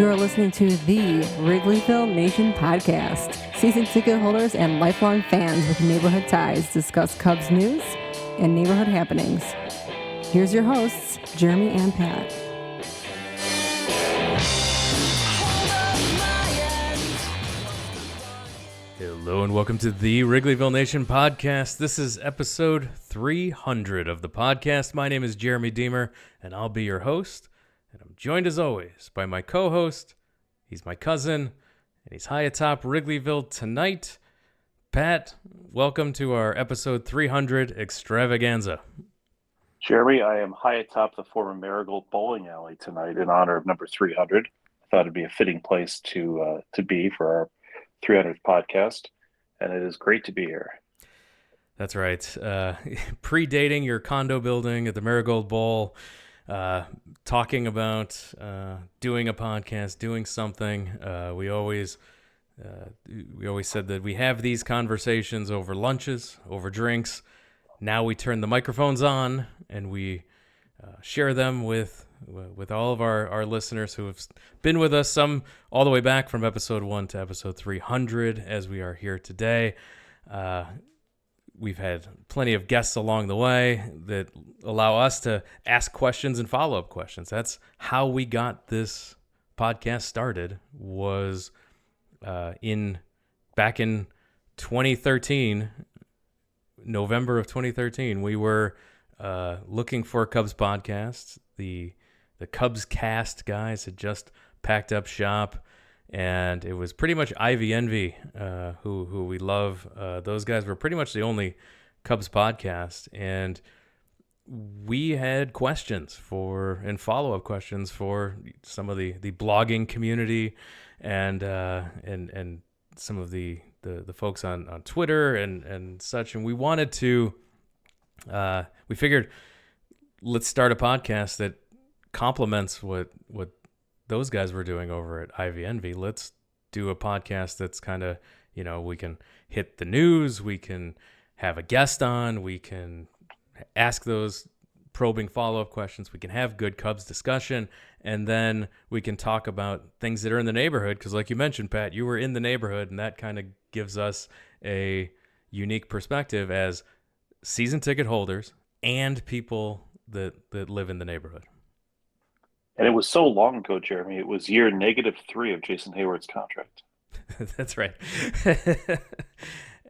You're listening to the Wrigleyville Nation podcast. Season ticket holders and lifelong fans with neighborhood ties discuss Cubs news and neighborhood happenings. Here's your hosts, Jeremy and Pat. Hello and welcome to the Wrigleyville Nation podcast. This is episode 300 of the podcast. My name is Jeremy Deemer, and I'll be your host. And I'm joined as always by my co-host. He's my cousin, and he's high atop Wrigleyville tonight. Pat, welcome to our episode 300 extravaganza. Jeremy, I am high atop the former Marigold Bowling Alley tonight in honor of number 300. I thought it'd be a fitting place to be for our 300th podcast, and it is great to be here. That's right. Predating your condo building at the Marigold Bowl, talking about doing a podcast, doing something. We always said that we have these conversations over lunches, over drinks. Now we turn the microphones on and we share them with all of our listeners who have been with us, some all the way back from episode 1 to episode 300 as we are here today. We've had plenty of guests along the way that allow us to ask questions and follow-up questions. That's how we got this podcast started, was back in 2013, November of 2013. We were looking for a Cubs podcast. The Cubs cast guys had just packed up shop, and it was pretty much Ivy Envy, who we love. Those guys were pretty much the only Cubs podcast, and we had questions and follow-up questions for some of the blogging community and some of the folks on Twitter and such. And we wanted to, we figured, let's start a podcast that complements what those guys were doing over at Ivy Envy. Let's do a podcast that's kind of, we can hit the news, we can have a guest on, we can ask those probing follow-up questions, we can have good Cubs discussion, and then we can talk about things that are in the neighborhood. Because like you mentioned, Pat, you were in the neighborhood, and that kind of gives us a unique perspective as season ticket holders and people that live in the neighborhood. And it was so long ago, Jeremy. It was year -3 of Jason Hayward's contract. That's right.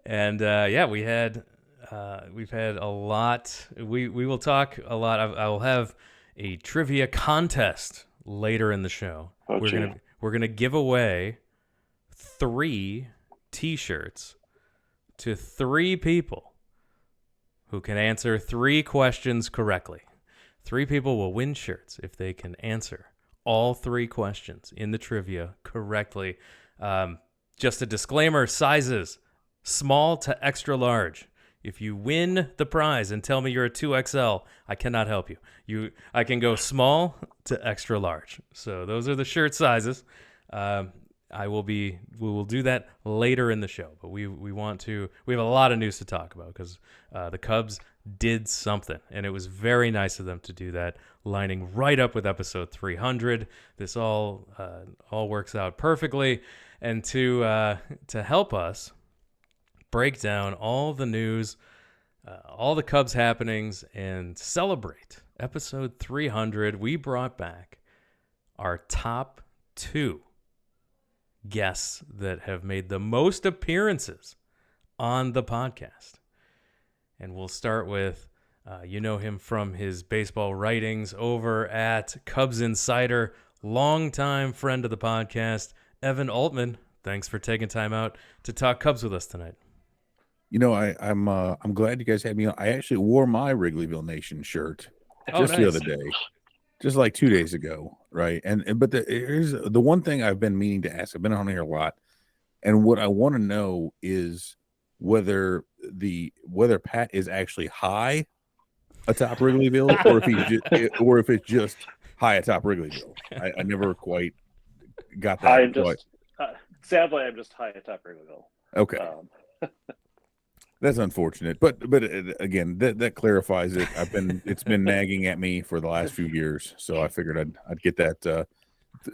And we've had a lot. We will talk a lot. I will have a trivia contest later in the show. We're gonna give away 3 T-shirts to 3 people who can answer 3 questions correctly. 3 people will win shirts if they can answer all 3 questions in the trivia correctly. Just a disclaimer, sizes, small to extra large. If you win the prize and tell me you're a 2XL, I cannot help you. I can go small to extra large. So those are the shirt sizes. We will do that later in the show, but we have a lot of news to talk about because the Cubs did something, and it was very nice of them to do that, lining right up with episode 300. This all works out perfectly, and to help us break down all the news, all the Cubs happenings, and celebrate episode 300, we brought back our top 2 guests that have made the most appearances on the podcast. And we'll start with, you know him from his baseball writings over at Cubs Insider, longtime friend of the podcast, Evan Altman. Thanks for taking time out to talk Cubs with us tonight. I'm glad you guys had me on. I actually wore my Wrigleyville Nation shirt the other day, just like 2 days ago, right? But here's the one thing I've been meaning to ask. I've been on here a lot, and what I want to know is whether Pat is actually high atop Wrigleyville, or if it's just high atop Wrigleyville. I never quite got that. Sadly, I'm just high atop Wrigleyville. Okay. That's unfortunate, but again, that clarifies it. It's been nagging at me for the last few years, so I figured I'd get that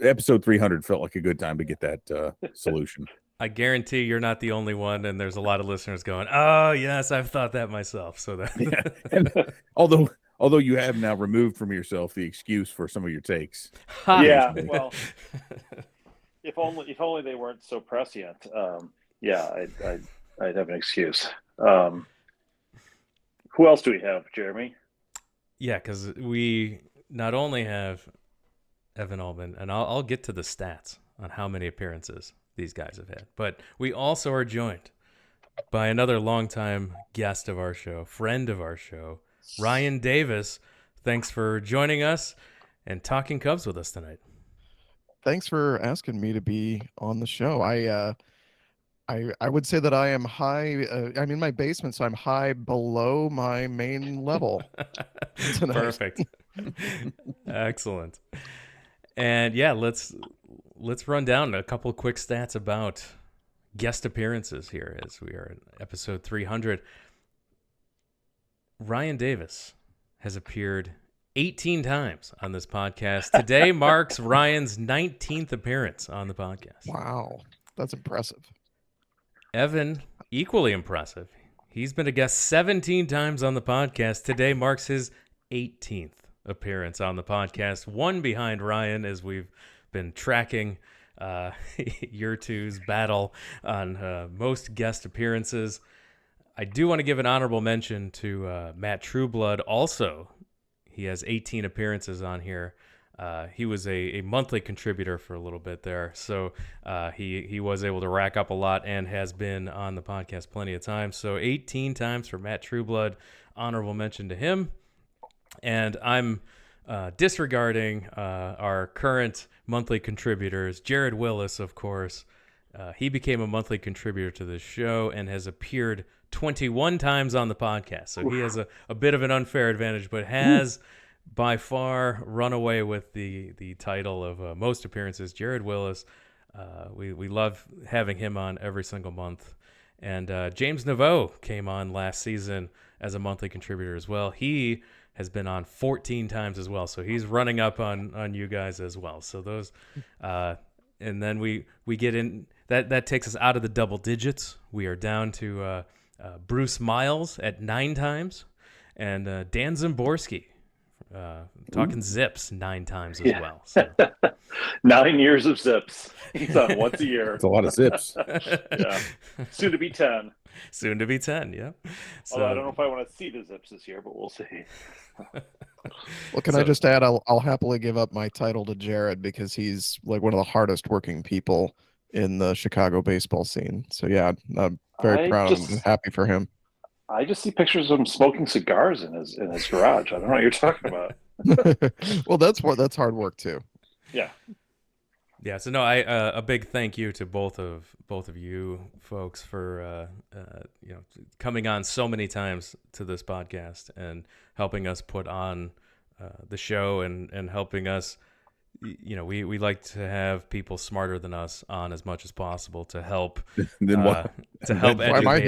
episode 300 felt like a good time to get that solution. I guarantee you're not the only one, and there's a lot of listeners going, "Oh yes, I've thought that myself." So that, yeah. And although you have now removed from yourself the excuse for some of your takes. Yeah, well, if only they weren't so prescient. I'd have an excuse. Who else do we have, Jeremy? Yeah, because we not only have Evan Altman, and I'll get to the stats on how many appearances these guys have had, but we also are joined by another longtime guest of our show, friend of our show, Ryan Davis. Thanks for joining us and talking Cubs with us tonight. Thanks for asking me to be on the show. I would say that I am high. I'm in my basement, so I'm high below my main level tonight. Perfect. Excellent. And yeah, let's run down a couple quick stats about guest appearances here as we are in episode 300. Ryan Davis has appeared 18 times on this podcast. Today marks Ryan's 19th appearance on the podcast. Wow, that's impressive. Evan, equally impressive. He's been a guest 17 times on the podcast. Today marks his 18th appearance on the podcast. One behind Ryan as we've been tracking year two's battle on most guest appearances. I do want to give an honorable mention to Matt Trueblood. Also, he has 18 appearances on here. He was a monthly contributor for a little bit there, so he was able to rack up a lot and has been on the podcast plenty of times. So 18 times for Matt Trueblood. Honorable mention to him. And I'm disregarding our current monthly contributors. Jared Willis, of course. He became a monthly contributor to this show and has appeared 21 times on the podcast. So he has a bit of an unfair advantage, but has by far run away with the title of most appearances. Jared Willis, we love having him on every single month. And James Naveau came on last season as a monthly contributor as well. He has been on 14 times as well, so he's running up on you guys as well. So those, and then we get in that takes us out of the double digits. We are down to Bruce Miles at 9 times, and Dan Zimborski talking Zips 9 times as well. So. 9 years of Zips. He's on once a year. It's a lot of Zips. Yeah, soon to be 10. Soon to be 10, yeah. So, although I don't know if I want to see the Zips this year, but we'll see. Well, can I just add, I'll happily give up my title to Jared because he's like one of the hardest working people in the Chicago baseball scene. So yeah, I'm very proud and happy for him. I just see pictures of him smoking cigars in his garage. I don't know what you're talking about. Well, that's hard work too. Yeah. Yeah, so no, a big thank you to both of you folks for coming on so many times to this podcast and helping us put on the show and helping us. We like to have people smarter than us on as much as possible to help educate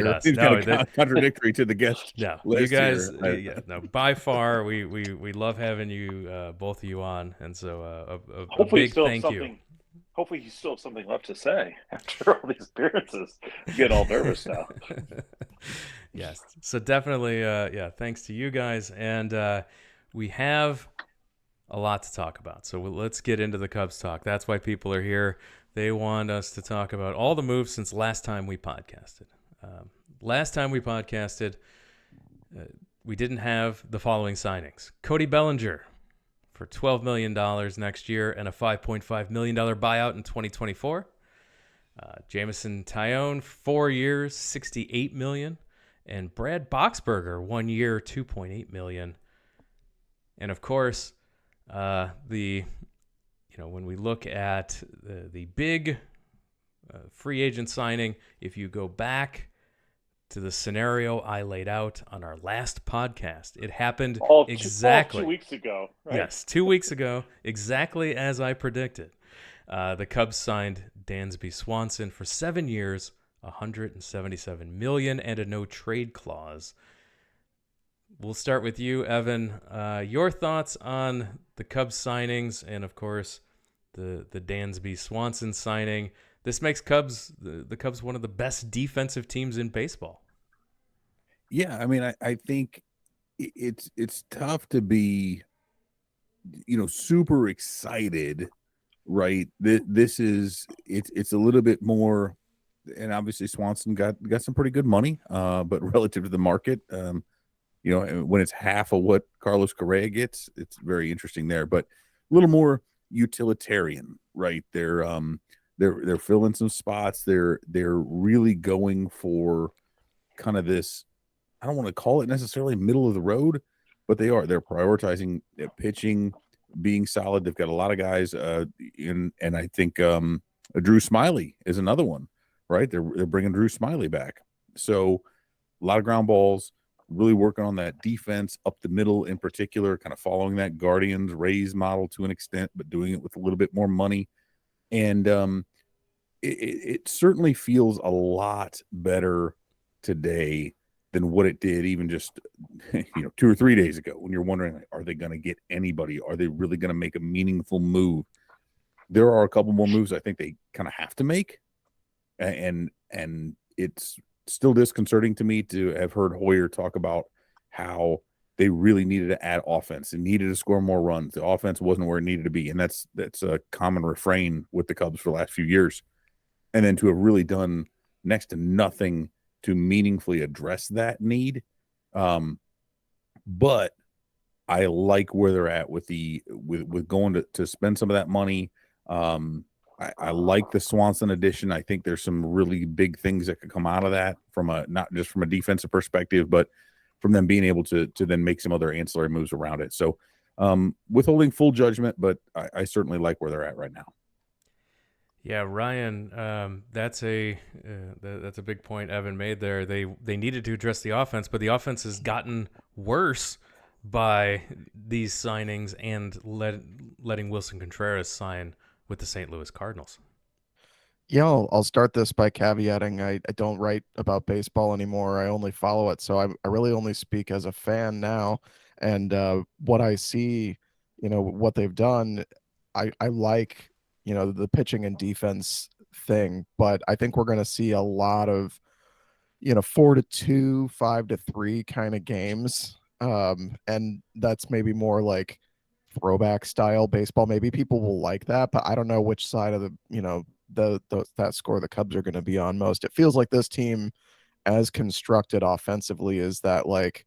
us. No, contradictory to the guest. No, you guys. By far, we love having you both of you on, and so a big thank you. Hopefully you still have something left to say after all these appearances. I'm getting all nervous now. Yes. So definitely, thanks to you guys. And we have a lot to talk about. So let's get into the Cubs talk. That's why people are here. They want us to talk about all the moves since last time we podcasted. Last time we podcasted, we didn't have the following signings. Cody Bellinger for $12 million next year and a $5.5 million buyout in 2024. Jamison Tyone, 4 years, $68 million. And Brad Boxberger, 1 year, $2.8 million. And of course, when we look at the big free agent signing, if you go back to the scenario I laid out on our last podcast, it happened exactly 2 weeks ago. Right? Yes, 2 weeks ago, exactly as I predicted. The Cubs signed Dansby Swanson for 7 years, $177 million, and a no-trade clause. We'll start with you, Evan. Your thoughts on the Cubs signings and, of course, the Dansby Swanson signing. This makes the Cubs one of the best defensive teams in baseball. Yeah, I mean, I think it's tough to be, super excited, right? This is it's a little bit more, and obviously Swanson got some pretty good money, but relative to the market, when it's half of what Carlos Correa gets, it's very interesting there. But a little more utilitarian, right? They're filling some spots. They're really going for kind of this. I don't want to call it necessarily middle of the road, but they're prioritizing pitching, being solid. They've got a lot of guys and I think Drew Smiley is another one, right? They're bringing Drew Smiley back. So a lot of ground balls, really working on that defense up the middle in particular, kind of following that Guardians Rays model to an extent, but doing it with a little bit more money. And it certainly feels a lot better today than what it did even just 2 or 3 days ago, when you're wondering, like, are they going to get anybody? Are they really going to make a meaningful move? There are a couple more moves I think they kind of have to make, and it's still disconcerting to me to have heard Hoyer talk about how they really needed to add offense and needed to score more runs. The offense wasn't where it needed to be, and that's a common refrain with the Cubs for the last few years. And then to have really done next to nothing to meaningfully address that need. But I like where they're at with going to spend some of that money. I like the Swanson addition. I think there's some really big things that could come out of that, from not just from a defensive perspective, but from them being able to then make some other ancillary moves around it. So withholding full judgment, but I certainly like where they're at right now. Yeah, Ryan, that's a big point Evan made there. They needed to address the offense, but the offense has gotten worse by these signings and letting Wilson Contreras sign with the St. Louis Cardinals. Yeah, I'll start this by caveating. I don't write about baseball anymore. I only follow it, so I really only speak as a fan now. And what I see, what they've done, I like, the pitching and defense thing, but I think we're going to see a lot of, 4-2, 5-3 kind of games. And that's maybe more like throwback style baseball. Maybe people will like that, but I don't know which side of that score the Cubs are going to be on most. It feels like this team, as constructed offensively, is that, like,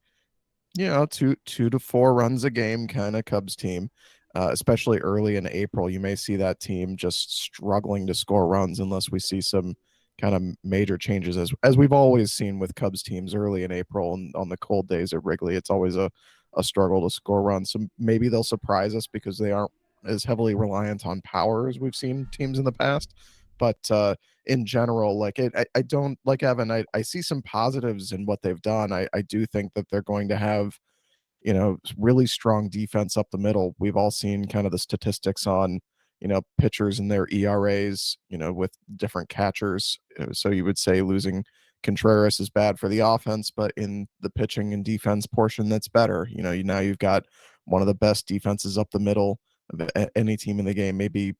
2 to 4 runs a game kind of Cubs team. Especially early in April, you may see that team just struggling to score runs unless we see some kind of major changes, as we've always seen with Cubs teams early in April and on the cold days at Wrigley. It's always a struggle to score runs. So maybe they'll surprise us because they aren't as heavily reliant on power as we've seen teams in the past. But in general, like I don't, like Evan, I see some positives in what they've done. I do think that they're going to have, really strong defense up the middle. We've all seen kind of the statistics on, pitchers and their ERAs, with different catchers. So you would say losing Contreras is bad for the offense, but in the pitching and defense portion, that's better. Now you've got one of the best defenses up the middle of any team in the game, maybe,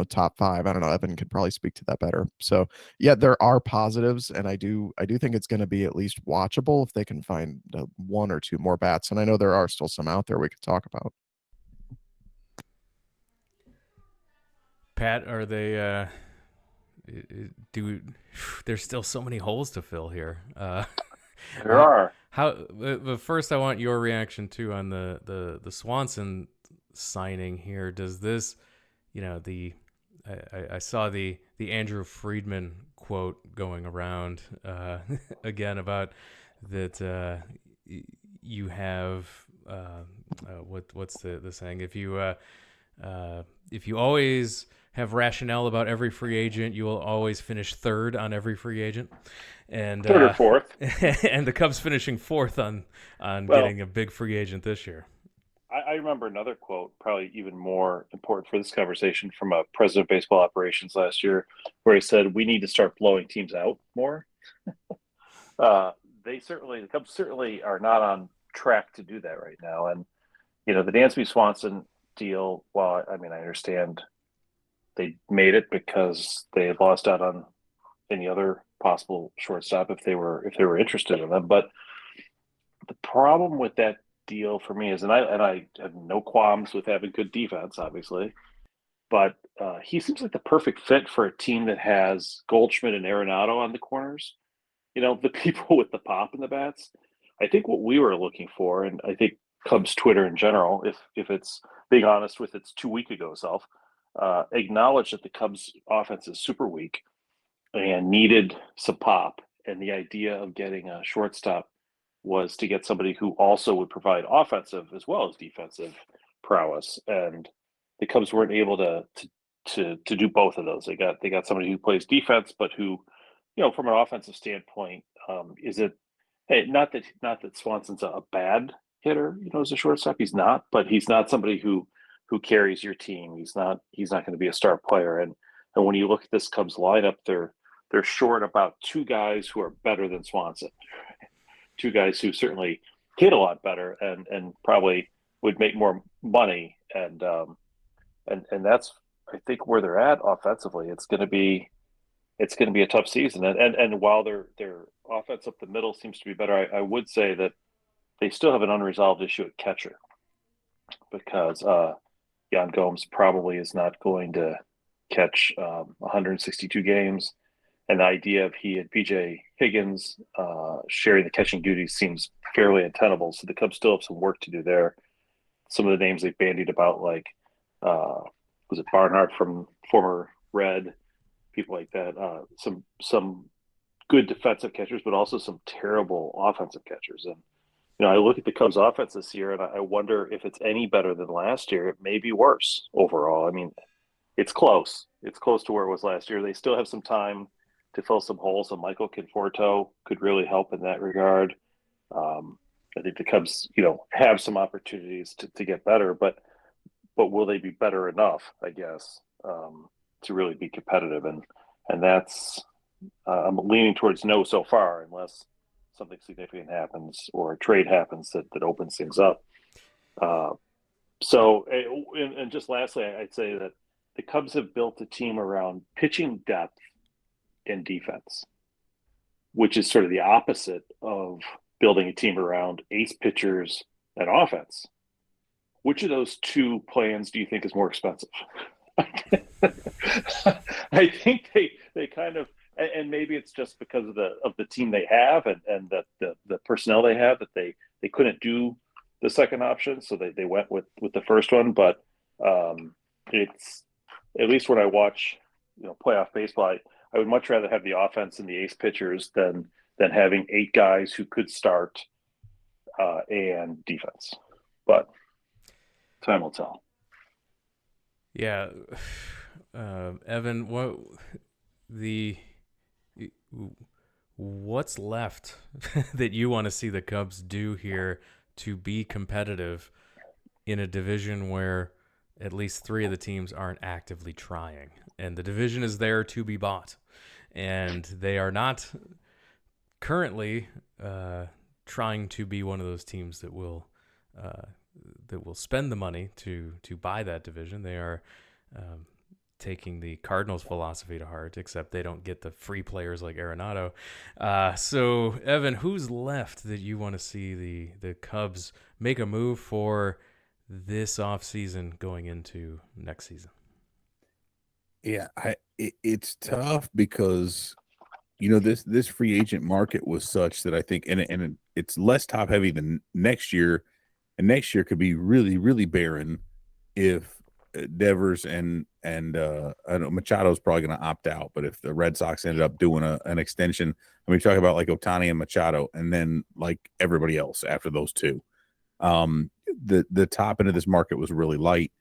top 5. I don't know. Evan could probably speak to that better. So yeah, there are positives, and I do think it's going to be at least watchable if they can find 1 or 2 more bats. And I know there are still some out there we could talk about. Pat, are they? There's still so many holes to fill here. There are. But first, I want your reaction too on the Swanson signing here. Does this? I saw the Andrew Friedman quote going around again about that you have what's the saying, if you always have rationale about every free agent, you will always finish third on every free agent, and third or fourth, and the Cubs finishing fourth on getting a big free agent this year. I remember another quote, probably even more important for this conversation, from a president of baseball operations last year, where he said, "We need to start blowing teams out more." The Cubs certainly are not on track to do that right now. And, the Dansby Swanson deal, while I understand they made it because they had lost out on any other possible shortstop if they were interested in them. But the problem with that deal for me is, and I have no qualms with having good defense, obviously, but he seems like the perfect fit for a team that has Goldschmidt and Arenado on the corners. The people with the pop in the bats. I think what we were looking for, and I think Cubs Twitter in general, if it's being honest with its 2 week ago self, acknowledged that the Cubs offense is super weak and needed some pop. And the idea of getting a shortstop was to get somebody who also would provide offensive as well as defensive prowess. And the Cubs weren't able to do both of those. They got somebody who plays defense, but who, from an offensive standpoint, is it? Hey, not that Swanson's a bad hitter, as a shortstop. He's not, but he's not somebody who carries your team. He's not going to be a star player. And when you look at this Cubs lineup, they're short about two guys who are better than Swanson. Two guys who certainly hit a lot better and probably would make more money. And that's, I think, where they're at offensively. It's going to be a tough season. And while their offense up the middle seems to be better, I would say that they still have an unresolved issue at catcher because Yan Gomes probably is not going to catch 162 games. And the idea of he and PJ Higgins sharing the catching duties seems fairly untenable. So the Cubs still have some work to do there. Some of the names they've bandied about, like was it Barnhart from former Red, people like that. Some good defensive catchers, but also some terrible offensive catchers. And I look at the Cubs' offense this year, and I wonder if it's any better than last year. It may be worse overall. I mean, it's close. It's close to where it was last year. They still have some time to fill some holes. And Michael Conforto could really help in that regard. I think the Cubs, have some opportunities to get better, but will they be better enough, I guess, to really be competitive? And that's I'm leaning towards no so far, unless something significant happens or a trade happens that opens things up. So just lastly, I'd say that the Cubs have built a team around pitching depth and defense, which is sort of the opposite of building a team around ace pitchers and offense. Which of those two plans do you think is more expensive? I think they kind of, and maybe it's just because of the team they have and the personnel they have, that they couldn't do the second option, so they went with the first one. But it's, at least when I watch playoff baseball, I would much rather have the offense and the ace pitchers than having 8 guys who could start and defense. But time will tell. Yeah, Evan, what's left that you want to see the Cubs do here to be competitive in a division where at least 3 of the teams aren't actively trying, and the division is there to be bought, and they are not currently trying to be one of those teams that will spend the money to buy that division. They are taking the Cardinals' philosophy to heart, except they don't get the free players like Arenado. So, Evan, who's left that you want to see the Cubs make a move for this offseason going into next season? Yeah, it's tough because this free agent market was such that I think, and it's less top heavy than next year, and next year could be really, really barren if Devers and I know Machado's probably going to opt out, but if the Red Sox ended up doing an extension, I mean, talk about like Ohtani and Machado, and then like everybody else after those two, the top end of this market was really light.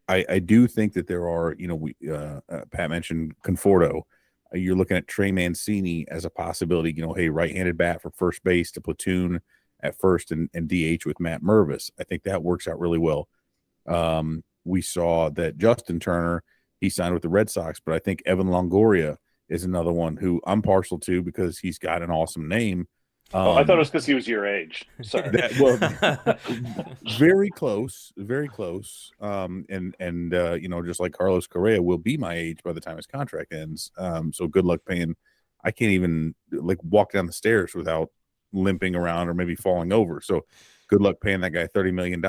I do think that there are, Pat mentioned Conforto. You're looking at Trey Mancini as a possibility, hey, right-handed bat for first base to platoon at first and DH with Matt Mervis. I think that works out really well. We saw that Justin Turner, he signed with the Red Sox, but I think Evan Longoria is another one who I'm partial to because he's got an awesome name. I thought it was because he was your age. Sorry. Very close, very close. Just like Carlos Correa will be my age by the time his contract ends. So good luck paying. I can't even walk down the stairs without limping around or maybe falling over. So good luck paying that guy $30 million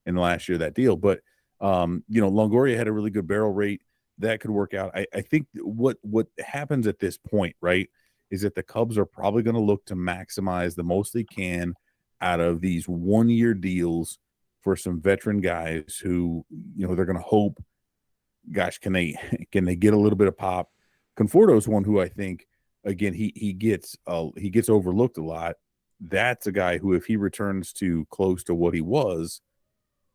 in the last year of that deal. But Longoria had a really good barrel rate that could work out. I think what happens at this point, right, is that the Cubs are probably going to look to maximize the most they can out of these 1-year deals for some veteran guys who, they're going to hope, gosh, can they get a little bit of pop? Conforto is one who I think, again, he gets overlooked a lot. That's a guy who, if he returns to close to what he was,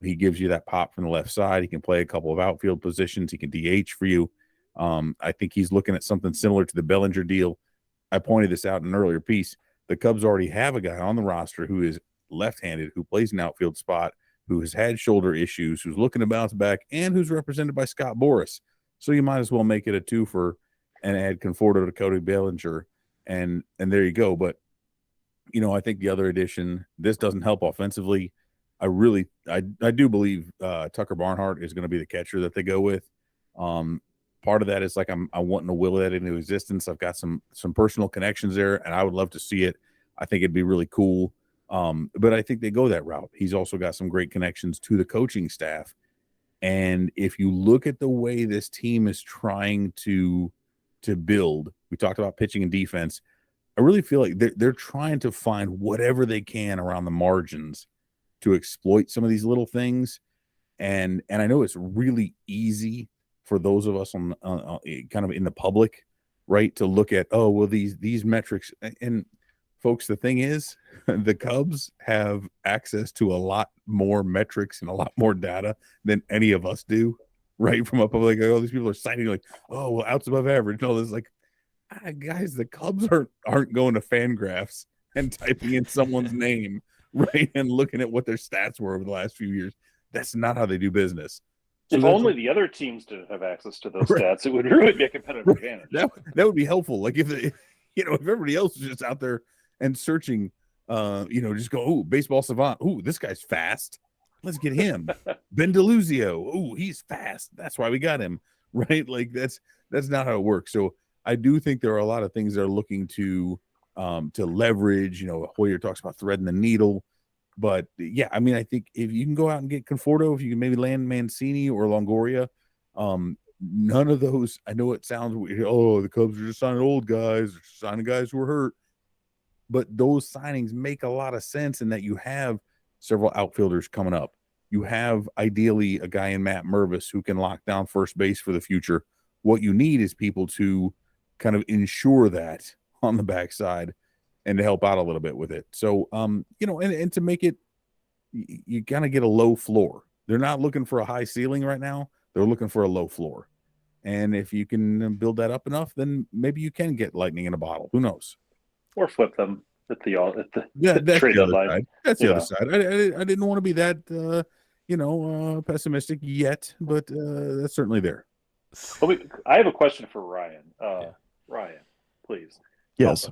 he gives you that pop from the left side. He can play a couple of outfield positions. He can DH for you. I think he's looking at something similar to the Bellinger deal. I pointed this out in an earlier piece. The Cubs already have a guy on the roster who is left-handed, who plays an outfield spot, who has had shoulder issues, who's looking to bounce back, and who's represented by Scott Boras. So you might as well make it a twofer and add Conforto to Cody Bellinger, and there you go. But, I think the other addition, this doesn't help offensively. I do believe Tucker Barnhart is going to be the catcher that they go with. Part of that is I'm wanting to will that into existence. I've got some personal connections there, and I would love to see it. I think it'd be really cool. But I think they go that route. He's also got some great connections to the coaching staff. And if you look at the way this team is trying to build, we talked about pitching and defense. I really feel like they're trying to find whatever they can around the margins to exploit some of these little things. And I know it's really easy for those of us on kind of in the public, right, to look at, these metrics. And folks, the thing is, the Cubs have access to a lot more metrics and a lot more data than any of us do, right? From a public, these people are citing outs above average. No, this guys, the Cubs aren't going to Fangraphs and typing in someone's name, right, and looking at what their stats were over the last few years. That's not how they do business. So if only the other teams didn't have access to those stats, it would really be a competitive advantage. That would be helpful. If everybody else is just out there and searching, just go, baseball savant. This guy's fast. Let's get him. Ben DeLuzio. He's fast. That's why we got him. Right? That's not how it works. So I do think there are a lot of things they're looking to leverage. Hoyer talks about threading the needle. But yeah, I think if you can go out and get Conforto, if you can maybe land Mancini or Longoria, none of those. I know it sounds weird. The Cubs are just signing old guys, they're signing guys who are hurt. But those signings make a lot of sense in that you have several outfielders coming up. You have ideally a guy in Matt Mervis who can lock down first base for the future. What you need is people to kind of ensure that on the backside and to help out a little bit with it. So, and to make it, you kind of get a low floor. They're not looking for a high ceiling right now. They're looking for a low floor. And if you can build that up enough, then maybe you can get lightning in a bottle. Who knows? Or flip them at the that's trade the other deadline. Side. That's the other side. I didn't want to be that, pessimistic yet, but that's certainly there. I have a question for Ryan. Ryan, please. Yes.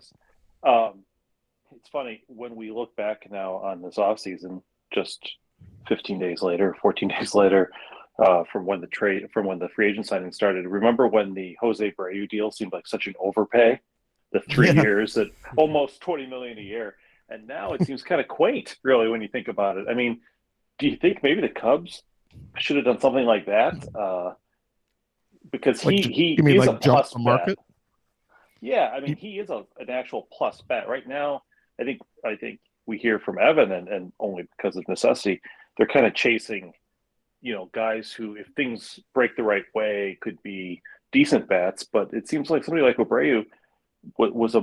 It's funny when we look back now on this offseason, just 15 days later, 14 days later, from when the free agent signing started. Remember when the Jose Abreu deal seemed like such an overpay? The 3 years at almost $20 million a year, and now it seems kind of quaint, really, when you think about it. Do you think maybe the Cubs should have done something like that? Because he is a plus market. Yeah, he is an actual plus bet right now. I think we hear from Evan, and only because of necessity, they're kind of chasing, guys who, if things break the right way, could be decent bats. But it seems like somebody like Abreu was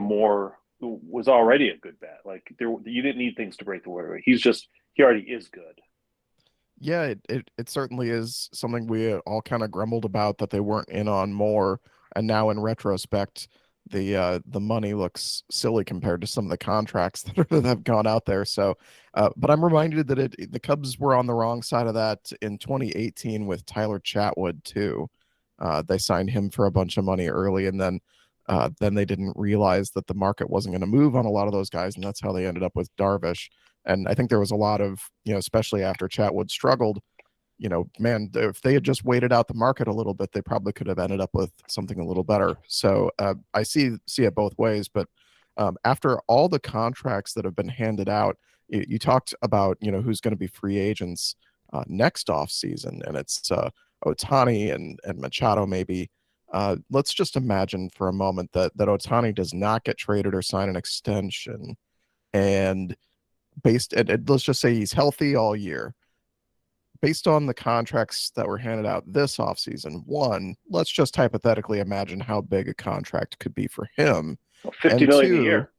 already a good bat. You didn't need things to break the way. He already is good. Yeah, it certainly is something we all kind of grumbled about, that they weren't in on more, and now in retrospect, the money looks silly compared to some of the contracts that have gone out there. So, but I'm reminded that the Cubs were on the wrong side of that in 2018 with Tyler Chatwood too. They signed him for a bunch of money early, and then Then they didn't realize that the market wasn't going to move on a lot of those guys, and that's how they ended up with Darvish. And I think there was a lot of, especially after Chatwood struggled, man, if they had just waited out the market a little bit, they probably could have ended up with something a little better. So I see it both ways. But after all the contracts that have been handed out, you talked about, who's going to be free agents next off season, and it's Ohtani and Machado maybe. Let's just imagine for a moment that Ohtani does not get traded or sign an extension, and let's just say he's healthy all year. Based on the contracts that were handed out this offseason, one, let's just hypothetically imagine how big a contract could be for him. $50 million a year.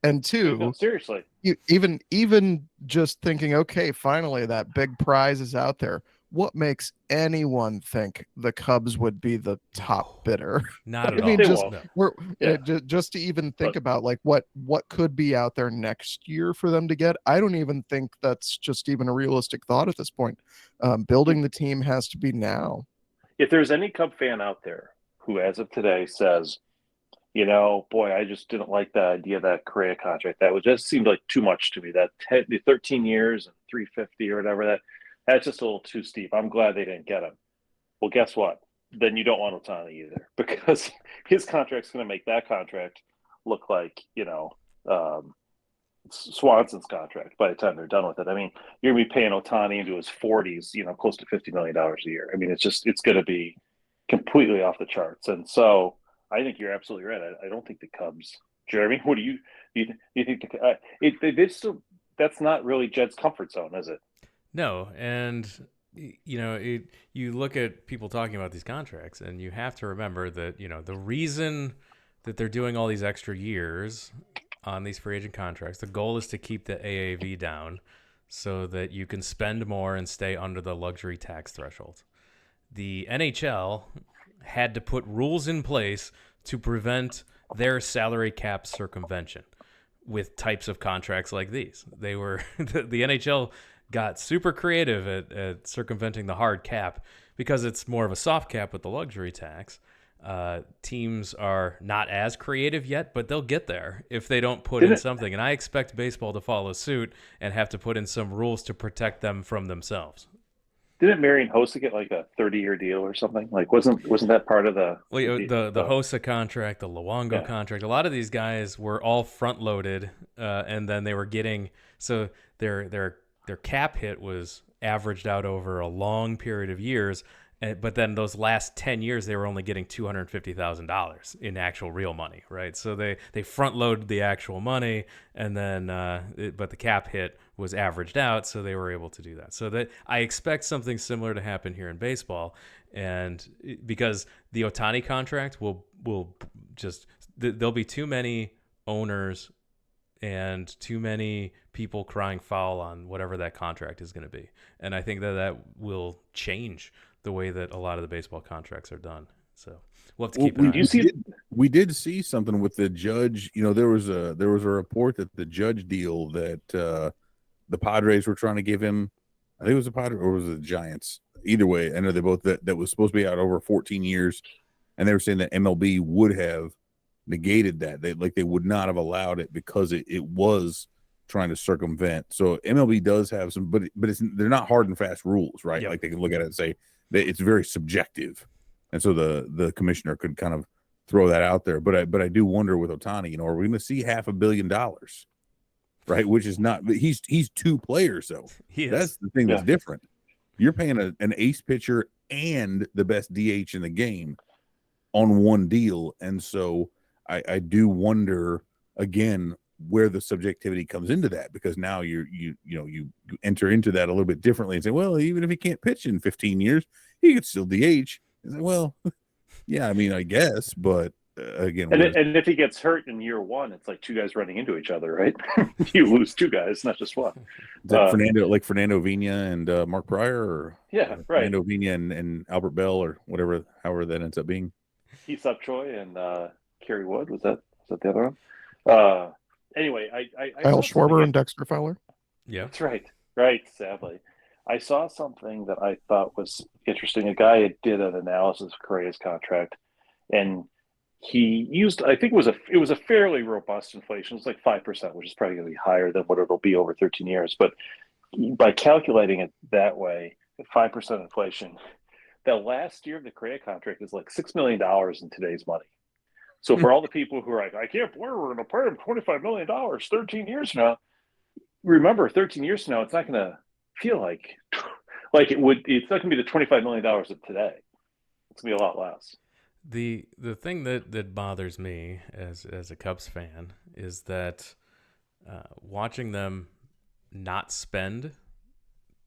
And two, no, seriously, even just thinking, okay, finally that big prize is out there. What makes anyone think the Cubs would be the top bidder? Not at I mean, all. Just to even think about like what could be out there next year for them to get. I don't even think that's just even a realistic thought at this point. Building the team has to be now. If there's any Cub fan out there who, as of today, says, boy, I just didn't like the idea of that Correa contract. That just seemed like too much to me. That the 13 years and 350 or whatever, that's just a little too steep. I'm glad they didn't get him. Well, guess what? Then you don't want Ohtani either, because his contract's going to make that contract look like, Swanson's contract by the time they're done with it. I mean, you're going to be paying Ohtani into his 40s, close to $50 million a year. I mean, it's going to be completely off the charts. And so I think you're absolutely right. I don't think the Cubs, Jeremy, what do you think? That's not really Jed's comfort zone, is it? No, and you look at people talking about these contracts, and you have to remember that the reason that they're doing all these extra years on these free agent contracts, the goal is to keep the AAV down so that you can spend more and stay under the luxury tax threshold. The NHL had to put rules in place to prevent their salary cap circumvention with types of contracts like these. They were the NHL got super creative at circumventing the hard cap because it's more of a soft cap with the luxury tax. Teams are not as creative yet, but they'll get there if they don't put in something. And I expect baseball to follow suit and have to put in some rules to protect them from themselves. Didn't Marian Hossa get like a 30-year deal or something? Like, wasn't that part of the Hossa contract, the Luongo contract? A lot of these guys were all front loaded, and then they were getting their cap hit was averaged out over a long period of years. But then those last 10 years, they were only getting $250,000 in actual real money, right? So they front loaded the actual money, and then but the cap hit was averaged out, so they were able to do that. So that I expect something similar to happen here in baseball, and because the Ohtani contract will just there'll be too many owners and too many people crying foul on whatever that contract is going to be, and I think that will change the way that a lot of the baseball contracts are done. So we'll have to keep an eye. We did see something with the Judge. There was a report that the Judge deal that the Padres were trying to give him. I think it was the Padres or was it the Giants? Either way, I know they both that was supposed to be out over 14 years, and they were saying that MLB would have negated that. They would not have allowed it because it was trying to circumvent. So MLB does have some, but they're not hard and fast rules, right? Yep. Like they can look at it and say that it's very subjective, and so the commissioner could kind of throw that out there. But I do wonder with Ohtani, are we going to see $500 million, right? Which is not. He's two players though. That's the thing that's different. You're paying an ace pitcher and the best DH in the game on one deal, and so I do wonder again where the subjectivity comes into that, because now you enter into that a little bit differently and say, well, even if he can't pitch in 15 years, he could still DH. Say, well, yeah, I mean, I guess, but again, and if he gets hurt in year one, it's like two guys running into each other, right? You lose two guys, not just one. Is that Fernando Vina and Mark Pryor, or right? Fernando Vina and Albert Bell, or however that ends up being. Heath Upchoi and Kerry Wood, was that the other one? Anyway, I Kyle Schwarber and Dexter Fowler. Yeah, that's right. Sadly, I saw something that I thought was interesting. A guy did an analysis of Correa's contract, and he used, I think it was a fairly robust inflation. It's like 5%, which is probably going to be higher than what it'll be over 13 years. But by calculating it that way, 5% inflation, the last year of the Correa contract is like $6 million in today's money. So for all the people who are like, I can't believe we're going to pay him $25 million 13 years from now, remember 13 years from now, it's not going to feel like it would. It's not going to be the $25 million of today. It's going to be a lot less. The thing that bothers me as a Cubs fan is that watching them not spend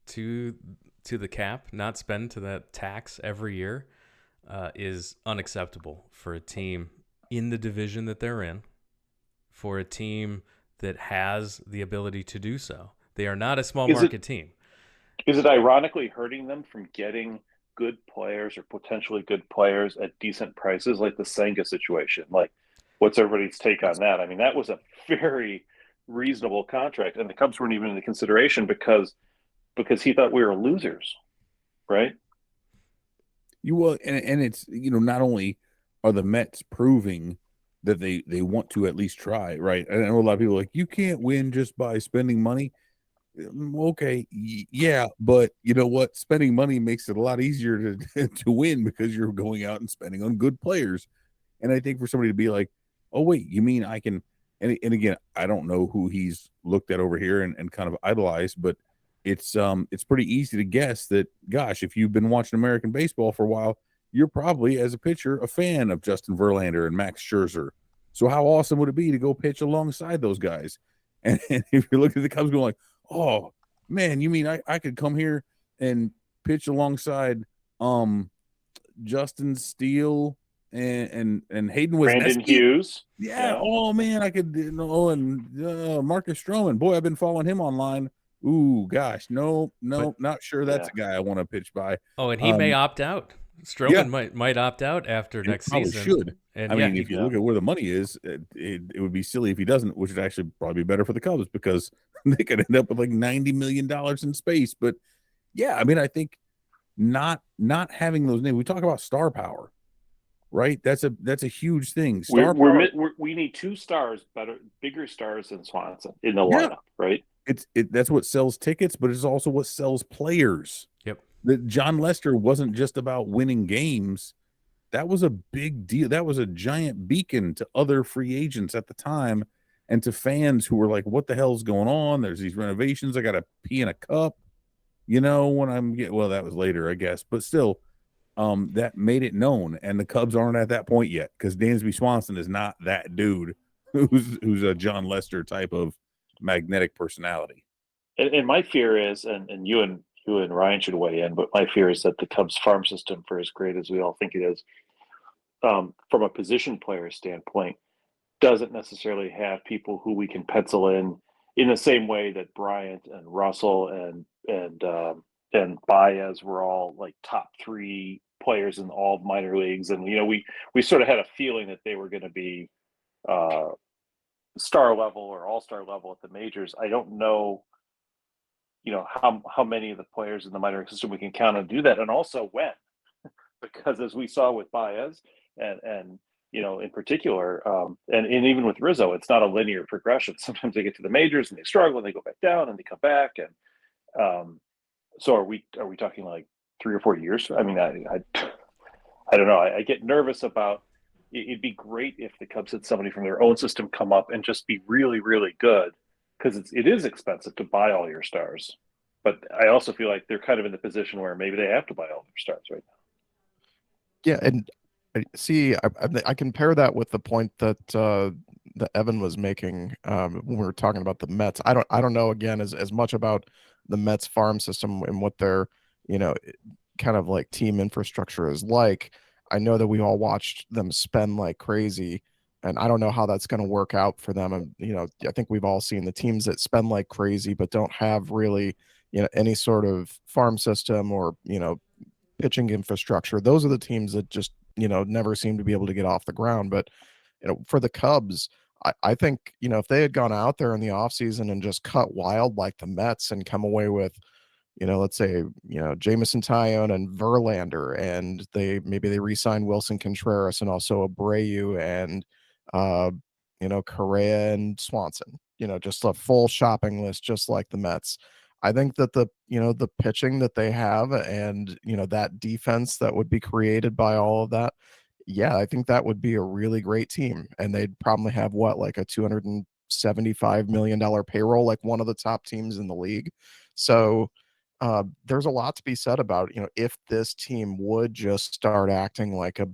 to the cap, not spend to that tax every year is unacceptable for a team in the division that they're in, for a team that has the ability to do so. They are not a small market team. Is it ironically hurting them from getting good players or potentially good players at decent prices, like the Senga situation? Like, what's everybody's take on that? I mean, that was a very reasonable contract, and the Cubs weren't even in the consideration because he thought we were losers, right? You will, and it's, not only are the Mets proving that they want to at least try, right? I know a lot of people are like, you can't win just by spending money. Okay, yeah, but you know what? Spending money makes it a lot easier to win because you're going out and spending on good players. And I think for somebody to be like, oh wait, you mean I can? And again, I don't know who he's looked at over here and kind of idolized, but it's pretty easy to guess that, gosh, if you've been watching American baseball for a while, you're probably, as a pitcher, a fan of Justin Verlander and Max Scherzer. So how awesome would it be to go pitch alongside those guys? And if you're looking at the Cubs going like, oh man, you mean I could come here and pitch alongside Justin Steele and Hayden Wesneski? Brandon Hughes. Yeah. Oh man, I could, and Marcus Stroman. Boy, I've been following him online. Ooh, gosh, no, not sure that's a guy I want to pitch by. Oh, and he may opt out. Stroman might opt out after next season. Should. And I mean, if you look at where the money is, it would be silly if he doesn't, which would actually probably be better for the Cubs because they could end up with like $90 million in space. But yeah, I mean, I think not having those names. We talk about star power, right? That's a huge thing. We need two stars, bigger stars than Swanson in the lineup, right? That's what sells tickets, but it's also what sells players. Yep. That John Lester wasn't just about winning games. That was a big deal. That was a giant beacon to other free agents at the time and to fans who were like, what the hell's going on? There's these renovations. I got to pee in a cup, when that was later, I guess. But still, that made it known. And the Cubs aren't at that point yet because Dansby Swanson is not that dude who's a John Lester type of magnetic personality. And my fear is, and you and Ryan should weigh in, but my fear is that the Cubs farm system, for as great as we all think it is, from a position player standpoint, doesn't necessarily have people who we can pencil in the same way that Bryant and Russell and Baez were all like top 3 players in all minor leagues. And, we sort of had a feeling that they were going to be star level or all-star level at the majors. I don't know, how many of the players in the minor league system we can count on to do that, and also when, because as we saw with Baez and in particular, and even with Rizzo, it's not a linear progression. Sometimes they get to the majors and they struggle and they go back down and they come back. And so are we talking like 3 or 4 years? I mean, I don't know. I get nervous about. It'd be great if the Cubs had somebody from their own system come up and just be really, really good, because it is expensive to buy all your stars. But I also feel like they're kind of in the position where maybe they have to buy all their stars right now. Yeah, and see, I compare that with the point that that Evan was making when we were talking about the Mets. I don't know again as much about the Mets farm system and what their kind of like team infrastructure is like. I know that we all watched them spend like crazy, and I don't know how that's going to work out for them. And I think we've all seen the teams that spend like crazy but don't have really any sort of farm system or pitching infrastructure. Those are the teams that just never seem to be able to get off the ground. But for the Cubs, I think if they had gone out there in the offseason and just cut wild like the Mets and come away with let's say, Jamison Tyone and Verlander, and maybe they re-sign Wilson Contreras and also Abreu and, Correa and Swanson, just a full shopping list, just like the Mets. I think that the pitching that they have and, that defense that would be created by all of that, yeah, I think that would be a really great team. And they'd probably have like a $275 million payroll, like one of the top teams in the league. So there's a lot to be said about, if this team would just start acting like a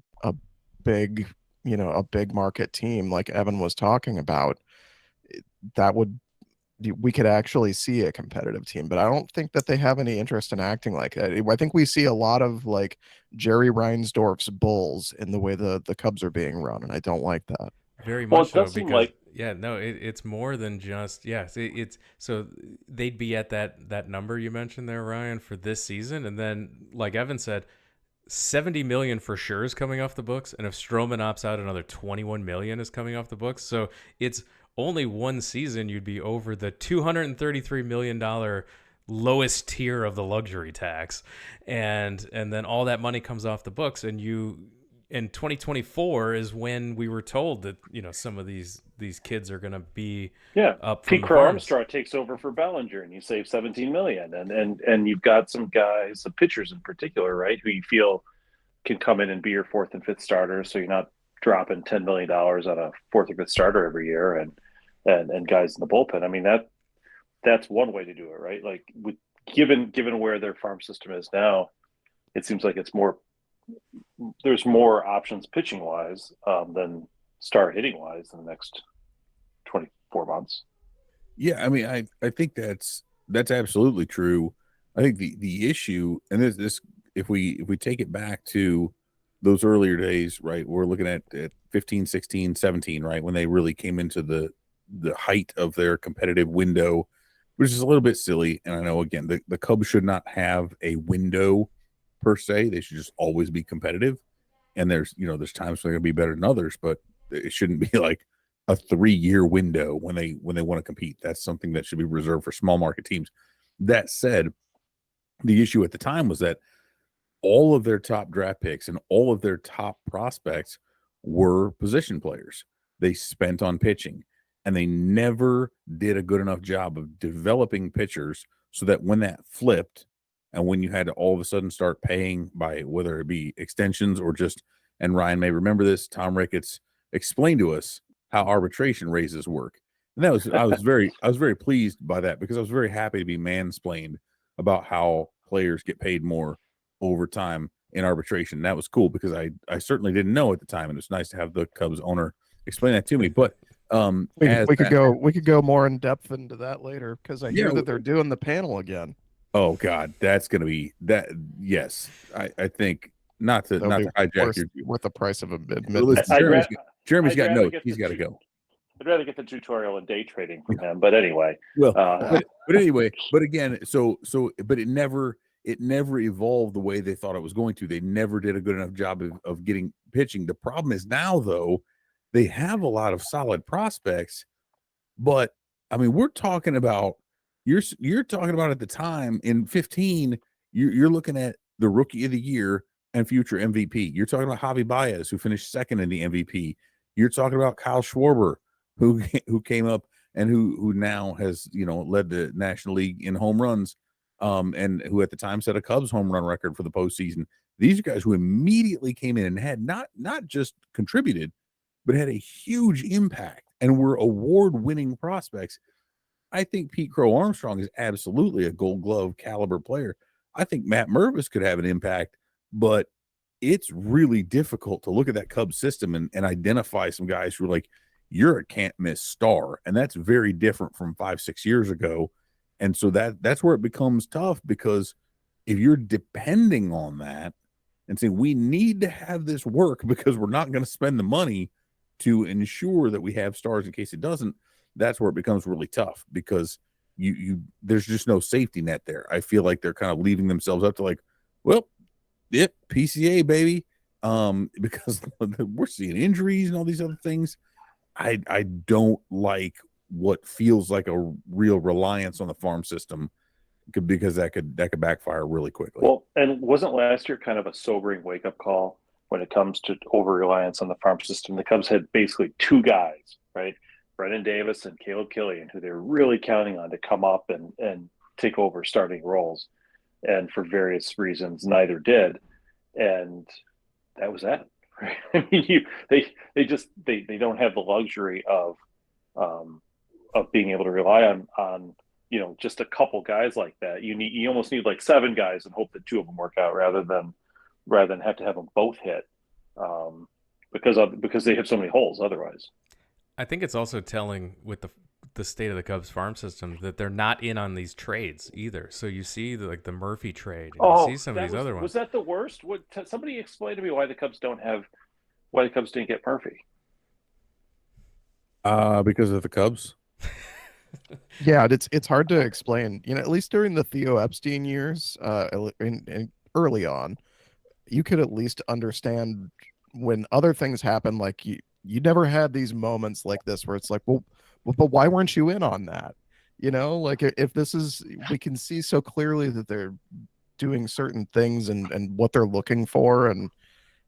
big, a big market team like Evan was talking about, we could actually see a competitive team. But I don't think that they have any interest in acting like that. I think we see a lot of like Jerry Reinsdorf's Bulls in the way the Cubs are being run, and I don't like that. Very much so, because it's more than just it's so they'd be at that number you mentioned there, Ryan, for this season, and then like Evan said, $70 million for sure is coming off the books, and if Stroman opts out, another $21 million is coming off the books. So it's only one season you'd be over the $233 million lowest tier of the luxury tax, and then all that money comes off the books, and in 2024 is when we were told that some of these kids are going to be up. Pete Crow Armstrong takes over for Bellinger, and you save $17 million, and you've got some guys, the pitchers in particular, right, who you feel can come in and be your fourth and fifth starter, so you're not dropping $10 million on a fourth or fifth starter every year, and guys in the bullpen. I mean, that's one way to do it, right? Like given where their farm system is now, it seems like there's more options pitching wise than star hitting wise in the next 24 months. Yeah, I mean, I think that's absolutely true. I think the issue, and this if we take it back to those earlier days, right, we're looking at 15, 16, 17, right, when they really came into the height of their competitive window, which is a little bit silly. And I know, again, the Cubs should not have a window per se. They should just always be competitive. And there's times when they're going to be better than others, but it shouldn't be like a 3-year window when they want to compete. That's something that should be reserved for small market teams. That said, the issue at the time was that all of their top draft picks and all of their top prospects were position players. They spent on pitching, and they never did a good enough job of developing pitchers so that when that flipped and when you had to all of a sudden start paying by whether it be extensions or just, and Ryan may remember this, Tom Ricketts explained to us how arbitration raises work. And that was, I was very pleased by that, because I was very happy to be mansplained about how players get paid more over time in arbitration. That was cool, because I certainly didn't know at the time, and it's nice to have the Cubs owner explain that to me. But we could go more in depth into that later, because I hear that they're doing the panel again. Oh God, that's going to be that. Yes, I think not to hijack worth the price of a bid. Jeremy's got notes. He's got to go. I'd rather get the tutorial in day trading from him. But anyway, but anyway, but again, but it never evolved the way they thought it was going to. They never did a good enough job of getting pitching. The problem is now, though, they have a lot of solid prospects, but I mean, we're talking about you're talking about at the time in 15, you're looking at the rookie of the year and future MVP. You're talking about Javi Baez, who finished second in the MVP. You're talking about Kyle Schwarber, who came up and who now has led the National League in home runs, and who at the time set a Cubs home run record for the postseason. These are guys who immediately came in and had not just contributed, but had a huge impact and were award-winning prospects. I think Pete Crow Armstrong is absolutely a Gold Glove caliber player. I think Matt Mervis could have an impact, but it's really difficult to look at that Cubs system and identify some guys who are like, you're a can't-miss star. And that's very different from 5-6 years ago. And so that's where it becomes tough, because if you're depending on that and saying we need to have this work because we're not going to spend the money to ensure that we have stars in case it doesn't, that's where it becomes really tough, because you there's just no safety net there. I feel like they're kind of leaving themselves up to like, well, PCA baby, because we're seeing injuries and all these other things. I don't like what feels like a real reliance on the farm system because that could backfire really quickly. Well, and wasn't last year kind of a sobering wake-up call when it comes to over-reliance on the farm system? The Cubs had basically two guys, right? Brennan Davis and Caleb Killian, who they're really counting on to come up and take over starting roles. And for various reasons, neither did. And that was that. Right? I mean, they don't have the luxury of being able to rely on just a couple guys like that. You almost need like seven guys and hope that two of them work out rather than have to have them both hit because they have so many holes otherwise. I think it's also telling with the state of the Cubs farm system that they're not in on these trades either. So you see the Murphy trade, and you see some of these other ones. Was that the worst? Somebody explain to me why the Cubs didn't get Murphy? Because of the Cubs. Yeah, it's hard to explain. At least during the Theo Epstein years, and early on, you could at least understand when other things happen. Like you never had these moments like this where it's like, well, but why weren't you in on that? Like if this is, we can see so clearly that they're doing certain things and what they're looking for, and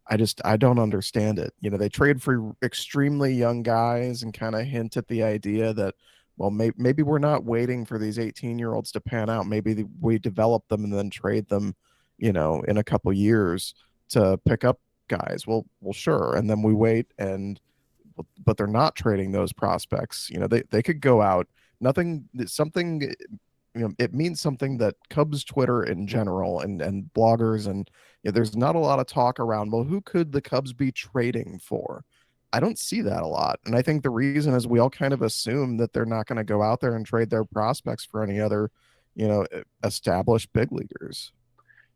I don't understand it. They trade for extremely young guys and kind of hint at the idea that, well, maybe we're not waiting for these 18-year-olds to pan out. Maybe we develop them and then trade them, in a couple years to pick up guys. Well, sure. And then we wait, but they're not trading those prospects. They could go out. Something, it means something that Cubs Twitter in general and bloggers and there's not a lot of talk around, well, who could the Cubs be trading for? I don't see that a lot. And I think the reason is we all kind of assume that they're not going to go out there and trade their prospects for any other, established big leaguers.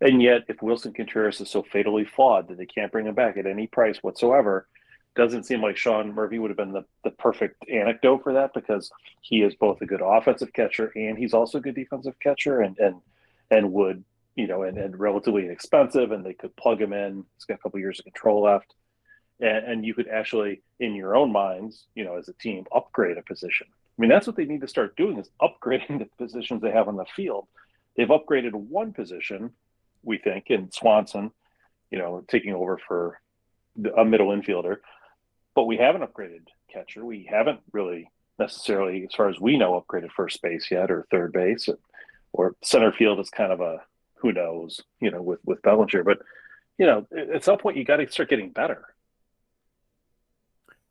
And yet, if Wilson Contreras is so fatally flawed that they can't bring him back at any price whatsoever, doesn't seem like Sean Murphy would have been the perfect anecdote for that, because he is both a good offensive catcher and he's also a good defensive catcher and would, and relatively inexpensive, and they could plug him in. He's got a couple years of control left. And you could actually, in your own minds, as a team, upgrade a position. I mean, that's what they need to start doing, is upgrading the positions they have on the field. They've upgraded one position, we think, in Swanson, taking over for a middle infielder. But we haven't upgraded catcher. We haven't really necessarily, as far as we know, upgraded first base yet, or third base, or center field is kind of a who knows, with Bellinger. But, at some point you got to start getting better.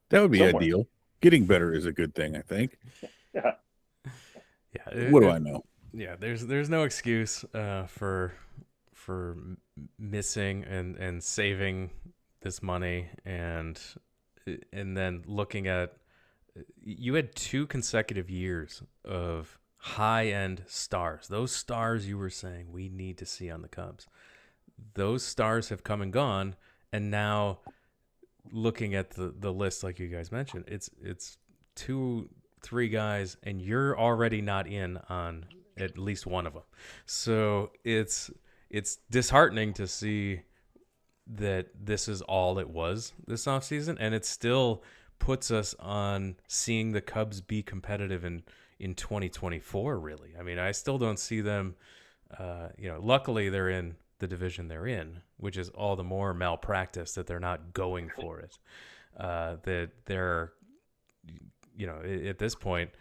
That would be ideal. Getting better is a good thing, I think. Yeah. Yeah. What do I know? Yeah. There's no excuse for missing and saving this money and then looking at, you had 2 consecutive years of high-end stars. Those stars you were saying we need to see on the Cubs. Those stars have come and gone, and now looking at the list, like you guys mentioned, it's 2-3 guys, and you're already not in on at least one of them. So it's disheartening to see that this is all it was this offseason, and it still puts us on seeing the Cubs be competitive in 2024, really. I mean, I still don't see them, luckily they're in the division they're in, which is all the more malpractice that they're not going for it. That they're, at this point,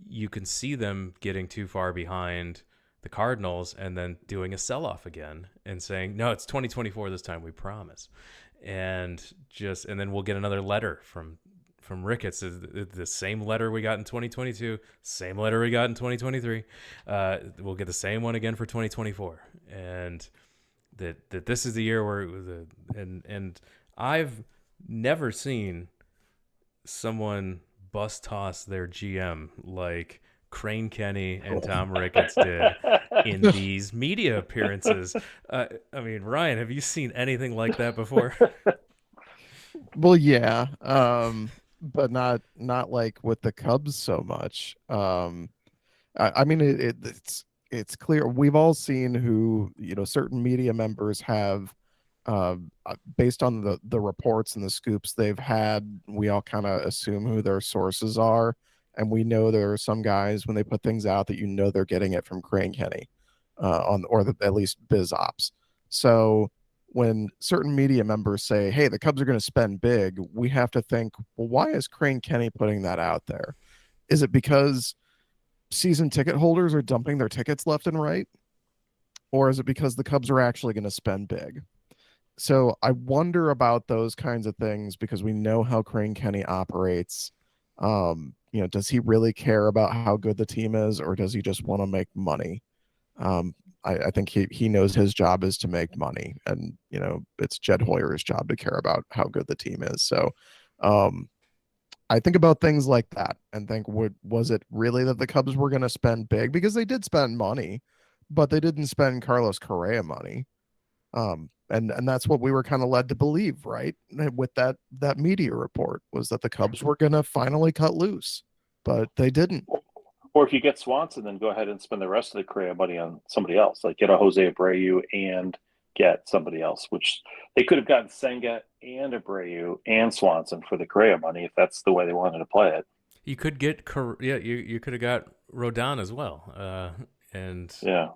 you can see them getting too far behind the Cardinals and then doing a sell-off again and saying, no, it's 2024 this time, we promise. And then we'll get another letter from Ricketts, the same letter we got in 2022, same letter we got in 2023. We'll get the same one again for 2024. And that this is the year where and I've never seen someone bus toss their GM like Crane Kenny and Tom Ricketts did in these media appearances. I mean, Ryan, have you seen anything like that before? Well, yeah, but not like with the Cubs so much. I mean, it's clear we've all seen who certain media members have, based on the reports and the scoops they've had. We all kind of assume who their sources are, and we know there are some guys when they put things out that they're getting it from Crane Kenny. at least biz ops. So when certain media members say, hey, the Cubs are going to spend big, we have to think, well, why is Crane Kenny putting that out there? Is it because season ticket holders are dumping their tickets left and right? Or is it because the Cubs are actually going to spend big? So I wonder about those kinds of things because we know how Crane Kenny operates. Does he really care about how good the team is, or does he just want to make money? I think he knows his job is to make money, and it's Jed Hoyer's job to care about how good the team is. So I think about things like that and think, was it really that the Cubs were going to spend big? Because they did spend money, but they didn't spend Carlos Correa money. And that's what we were kind of led to believe, right? With that media report, was that the Cubs were going to finally cut loose, but they didn't. Or if you get Swanson, then go ahead and spend the rest of the Correa money on somebody else, like get a Jose Abreu and get somebody else, which they could have gotten Senga and Abreu and Swanson for the Correa money if that's the way they wanted to play it. You could get you could have got Rodon as well, and yeah.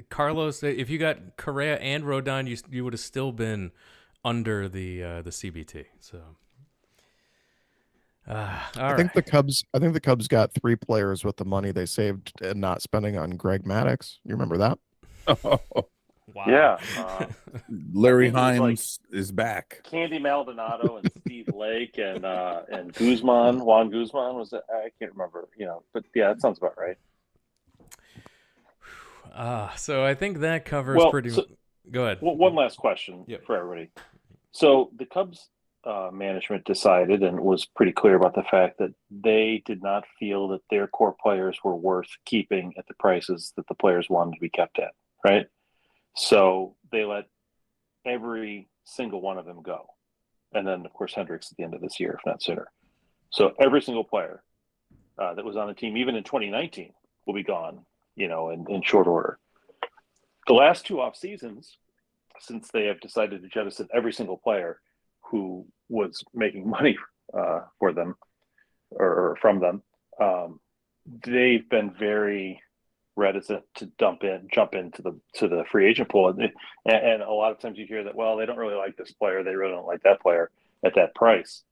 Carlos. If you got Correa and Rodon, you would have still been under the CBT. So, I think the Cubs got 3 players with the money they saved and not spending on Greg Maddux. You remember that? Wow. Yeah. Larry Himes is back. Candy Maldonado and Steve Lake and Guzman, Juan Guzman was it? I can't remember. But yeah, that sounds about right. So I think that covers pretty. Go ahead. One last question for everybody. So the Cubs management decided and was pretty clear about the fact that they did not feel that their core players were worth keeping at the prices that the players wanted to be kept at, right? So they let every single one of them go. And then, of course, Hendricks at the end of this year, if not sooner. So every single player that was on the team, even in 2019, will be gone, in short order. The last 2 off seasons, since they have decided to jettison every single player who was making money for them or from them, they've been very reticent to jump into the free agent pool, and a lot of times you hear that, well, they don't really like this player, they really don't like that player at that price.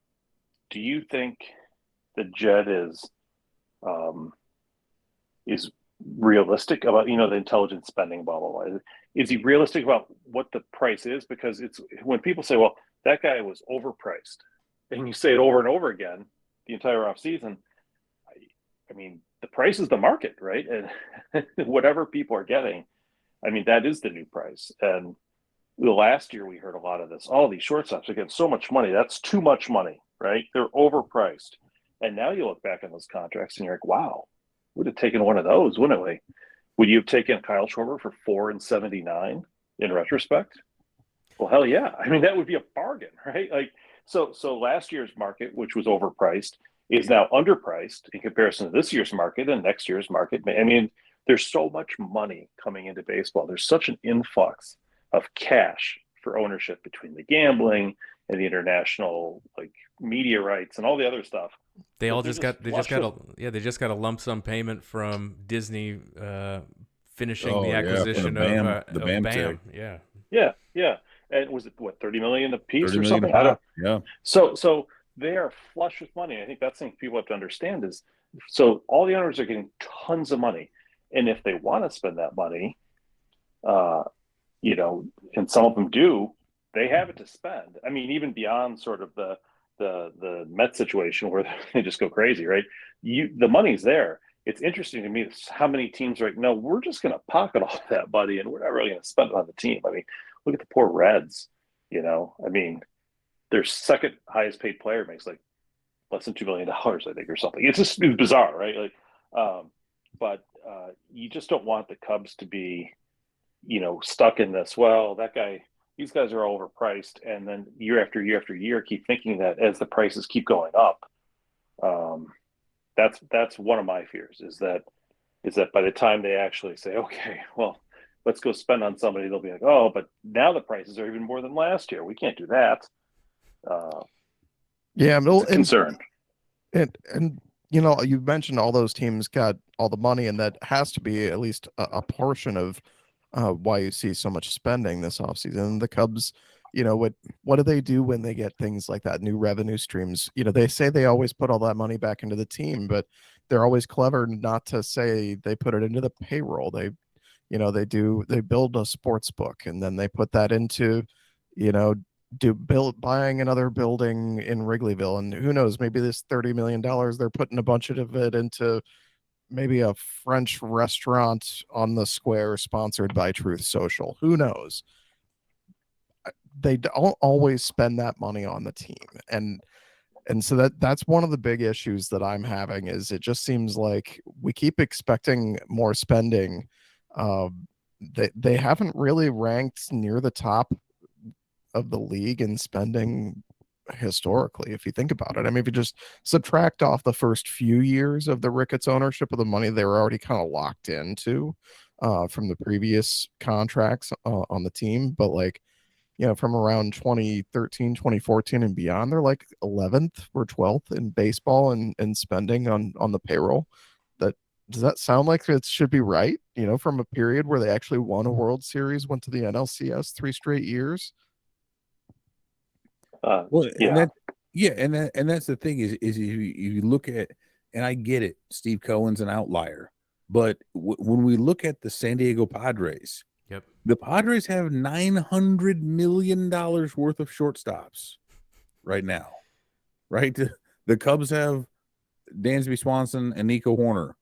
Do you think that Jed is realistic about the intelligent spending, blah blah blah? Is he realistic about what the price is? Because it's when people say, well, that guy was overpriced, and you say it over and over again the entire off season, I mean, the price is the market, right? And whatever people are getting, I mean, that is the new price. And the last year we heard a lot of this. All these shortstops are getting so much money. That's too much money, right? They're overpriced. And now you look back on those contracts and you're like, wow, we'd have taken one of those, wouldn't we? Would you have taken Kyle Schwarber for $4.79 in retrospect? Well, hell yeah. I mean, that would be a bargain, right? Like, so last year's market, which was overpriced, is now underpriced in comparison to this year's market and next year's market. I mean, there's so much money coming into baseball. There's such an influx of cash for ownership between the gambling and the international media rights and all the other stuff. They just got a lump sum payment from Disney finishing the acquisition of the BAM. BAM. Yeah. And was it what, $30 million a piece or something? Yeah. So they are flush with money. I think that's the thing people have to understand is, so all the owners are getting tons of money, and if they want to spend that money, and some of them do, they have it to spend. I mean, even beyond sort of the Met situation where they just go crazy, right? The money's there. It's interesting to me how many teams are like, no, we're just going to pocket all that money and we're not really going to spend it on the team. I mean, look at the poor Reds. I mean, their second highest paid player makes less than $2 million, I think, or something. It's bizarre, right? But you just don't want the Cubs to be, stuck in this. Well, these guys are all overpriced, and then year after year after year, keep thinking that as the prices keep going up. That's one of my fears is that by the time they actually say, okay, well, let's go spend on somebody, they'll be like, oh, but now the prices are even more than last year. We can't do that. Yeah, it's a concern. And you mentioned all those teams got all the money, and that has to be at least a portion of why you see so much spending this offseason. The Cubs, what do they do when they get things like that, new revenue streams? They say they always put all that money back into the team, but they're always clever not to say they put it into the payroll. They build a sports book, and then they put that into, buying another building in Wrigleyville. And who knows, maybe this $30 million, they're putting a bunch of it into maybe a French restaurant on the square sponsored by Truth Social. Who knows? They don't always spend that money on the team. And so that's one of the big issues that I'm having, is it just seems like we keep expecting more spending. They haven't really ranked near the top of the league in spending historically, if you think about it. I mean, if you just subtract off the first few years of the Ricketts ownership of the money they were already kind of locked into from the previous contracts on the team, but from around 2013, 2014 and beyond, they're like 11th or 12th in baseball and spending on the payroll. Does that sound like it should be right? From a period where they actually won a World Series, went to the NLCS 3 straight years. Yeah. And that's the thing is you look at, and I get it, Steve Cohen's an outlier, but when we look at the San Diego Padres, yep, the Padres have $900 million worth of shortstops right now, right? The Cubs have Dansby Swanson and Nico Horner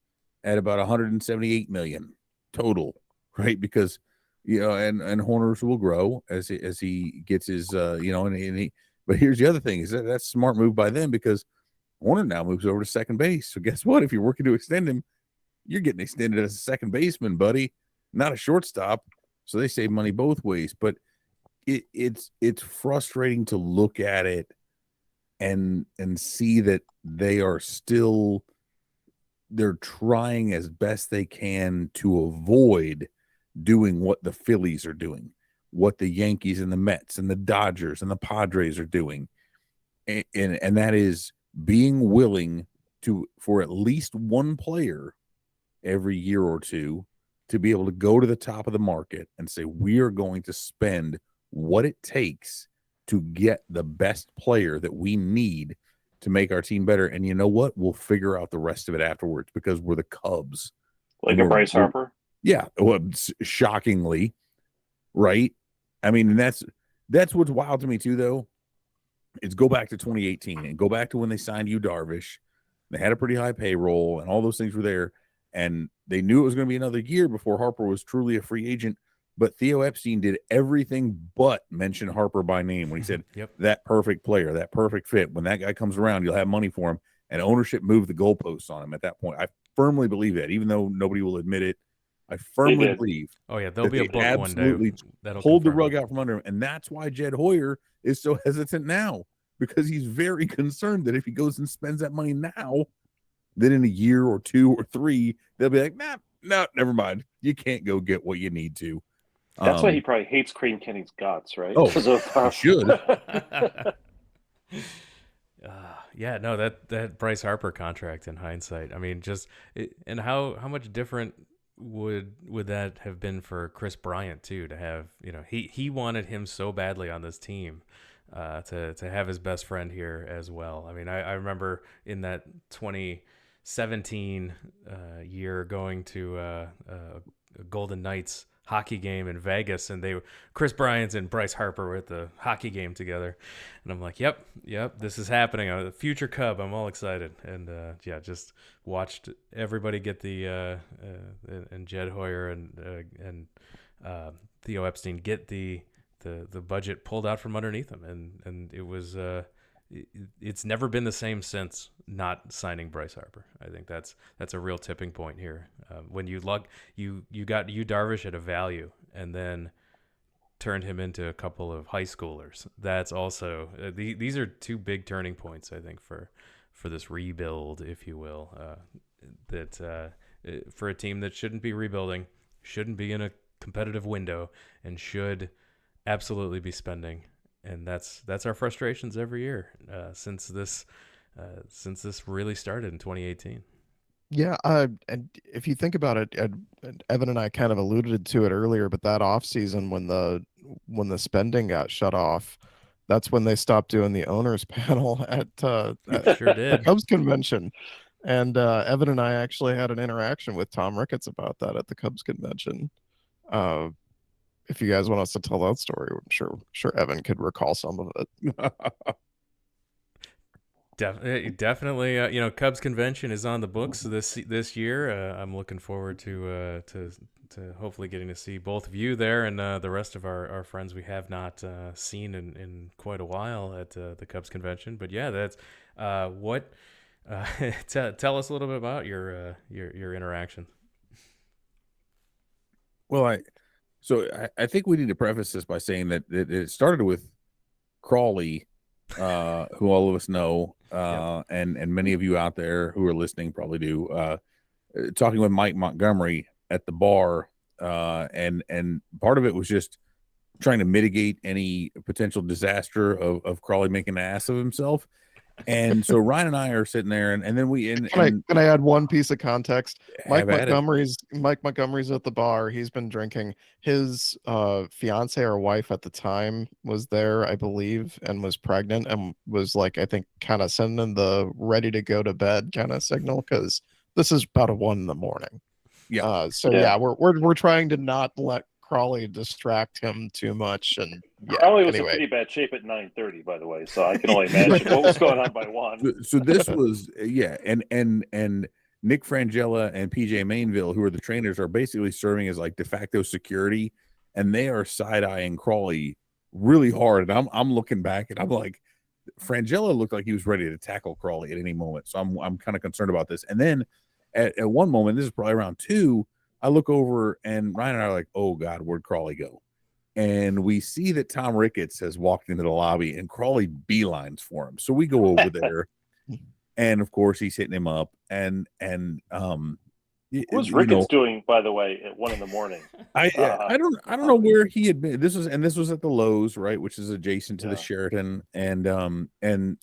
at about 178 million total, right? Because and Horner's will grow as he gets his but here's the other thing, is that's a smart move by them, because Horner now moves over to second base. So guess what? If you're working to extend him, you're getting extended as a second baseman, buddy, not a shortstop. So they save money both ways. But it's frustrating to look at it and see that they're trying as best they can to avoid doing what the Phillies are doing, what the Yankees and the Mets and the Dodgers and the Padres are doing. And that is being willing for at least one player every year or two to be able to go to the top of the market and say, we are going to spend what it takes to get the best player that we need to make our team better. And you know what? We'll figure out the rest of it afterwards, because we're the Cubs. Like a Bryce Harper? Yeah. Well, shockingly, right? I mean, and that's what's wild to me too, though. It's go back to 2018 and go back to when they signed Yu Darvish. They had a pretty high payroll and all those things were there. And they knew it was going to be another year before Harper was truly a free agent. But Theo Epstein did everything but mention Harper by name when he said, yep, that perfect player, that perfect fit. When that guy comes around, you'll have money for him. And ownership moved the goalposts on him at that point. I firmly believe that, even though nobody will admit it. I firmly believe. Oh yeah, there'll be a book one day that'll pulled the rug out from under him, and that's why Jed Hoyer is so hesitant now, because he's very concerned that if he goes and spends that money now, then in a year or 2 or 3, they'll be like, no, never mind. You can't go get what you need to. That's why he probably hates Crane Kenny's guts, right? Oh, he should. Yeah, no, that Bryce Harper contract in hindsight. I mean, and how much different would that have been for Chris Bryant too, to have, he wanted him so badly on this team, to have his best friend here as well. I mean, I remember in that 2017 year going to a Golden Knights hockey game in Vegas, and Chris Bryant and Bryce Harper were at the hockey game together, and I'm like, yep, this is happening. I'm a future Cub. I'm all excited, and just watched everybody get the and Jed Hoyer and Theo Epstein get the budget pulled out from underneath them, and it was it's never been the same since not signing Bryce Harper. I think that's a real tipping point here. When you got Yu Darvish at a value and then turned him into a couple of high schoolers. That's also these are two big turning points, I think, for this rebuild, if you will. For a team that shouldn't be rebuilding, shouldn't be in a competitive window, and should absolutely be spending. And that's our frustrations every year since this since this really started in 2018. Yeah, and if you think about it, and Evan and I kind of alluded to it earlier, but that off season when the spending got shut off, that's when they stopped doing the owners panel at Sure the did. Cubs convention. And Evan and I actually had an interaction with Tom Ricketts about that at the Cubs convention. If you guys want us to tell that story, I'm sure Evan could recall some of it. Definitely. Cubs convention is on the books this year. I'm looking forward to hopefully getting to see both of you there and the rest of our friends we have not seen in quite a while at the Cubs convention. But yeah, that's what. Tell us a little bit about your interaction. Well, I think we need to preface this by saying that it started with Crawley, who all of us know, and many of you out there who are listening probably do, talking with Mike Montgomery at the bar, and part of it was just trying to mitigate any potential disaster of Crawley making an ass of himself. And so Ryan and I are sitting there, and then we can I add one piece of context? Mike Montgomery's at the bar. He's been drinking. His fiance or wife at the time was there, I believe, and was pregnant and was like, I think, kind of sending the ready to go to bed kind of signal because this is about 1 a.m. Yeah. We're trying to not let Crawley distract him too much, and Crawley was in pretty bad shape at 9:30, by the way. So I can only imagine what was going on by 1. So this was and Nick Frangella and PJ Mainville, who are the trainers, are basically serving as like de facto security, and they are side eyeing Crawley really hard. And I'm looking back, and I'm like, Frangella looked like he was ready to tackle Crawley at any moment. So I'm kind of concerned about this. And then at one moment, this is probably around 2. I look over and Ryan and I are like, oh God, where'd Crawley go? And we see that Tom Ricketts has walked into the lobby and Crawley beelines for him. So we go over there and of course he's hitting him up and what was Ricketts doing, by the way, at 1 a.m? I don't know where he had been. This was at the Lowe's, right, which is adjacent to the Sheraton, and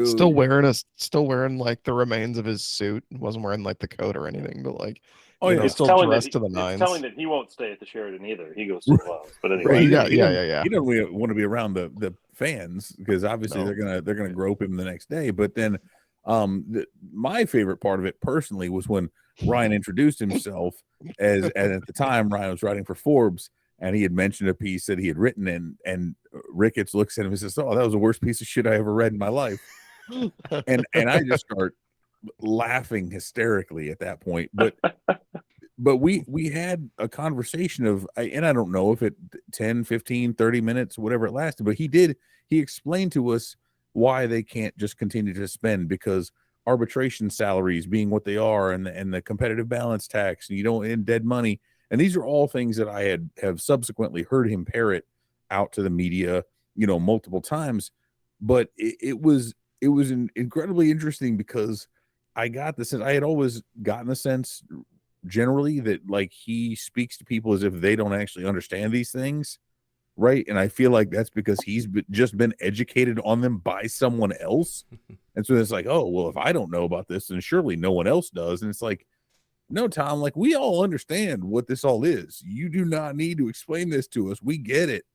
still wearing like the remains of his suit. Wasn't wearing like the coat or anything, but like it's still dressed to the nines. It's telling that he won't stay at the Sheraton either. He goes to the Lowe's. But anyway, he doesn't want to be around the fans because obviously they're gonna grope him the next day. But then my favorite part of it personally was when Ryan introduced himself and at the time Ryan was writing for Forbes and he had mentioned a piece that he had written and Ricketts looks at him and says, oh, that was the worst piece of shit I ever read in my life. and I just start laughing hysterically at that point. But we had a conversation of, and I don't know if it 10, 15, 30 minutes, whatever it lasted, but he explained to us why they can't just continue to spend because arbitration salaries being what they are and the competitive balance tax and you don't in dead money. And these are all things that I have subsequently heard him parrot out to the media, multiple times. But it was incredibly interesting because I got the sense, I had always gotten the sense generally that like he speaks to people as if they don't actually understand these things. Right. And I feel like that's because he's just been educated on them by someone else. And so it's like, oh, well, if I don't know about this, then surely no one else does. And it's like, no, Tom, like we all understand what this all is. You do not need to explain this to us. We get it.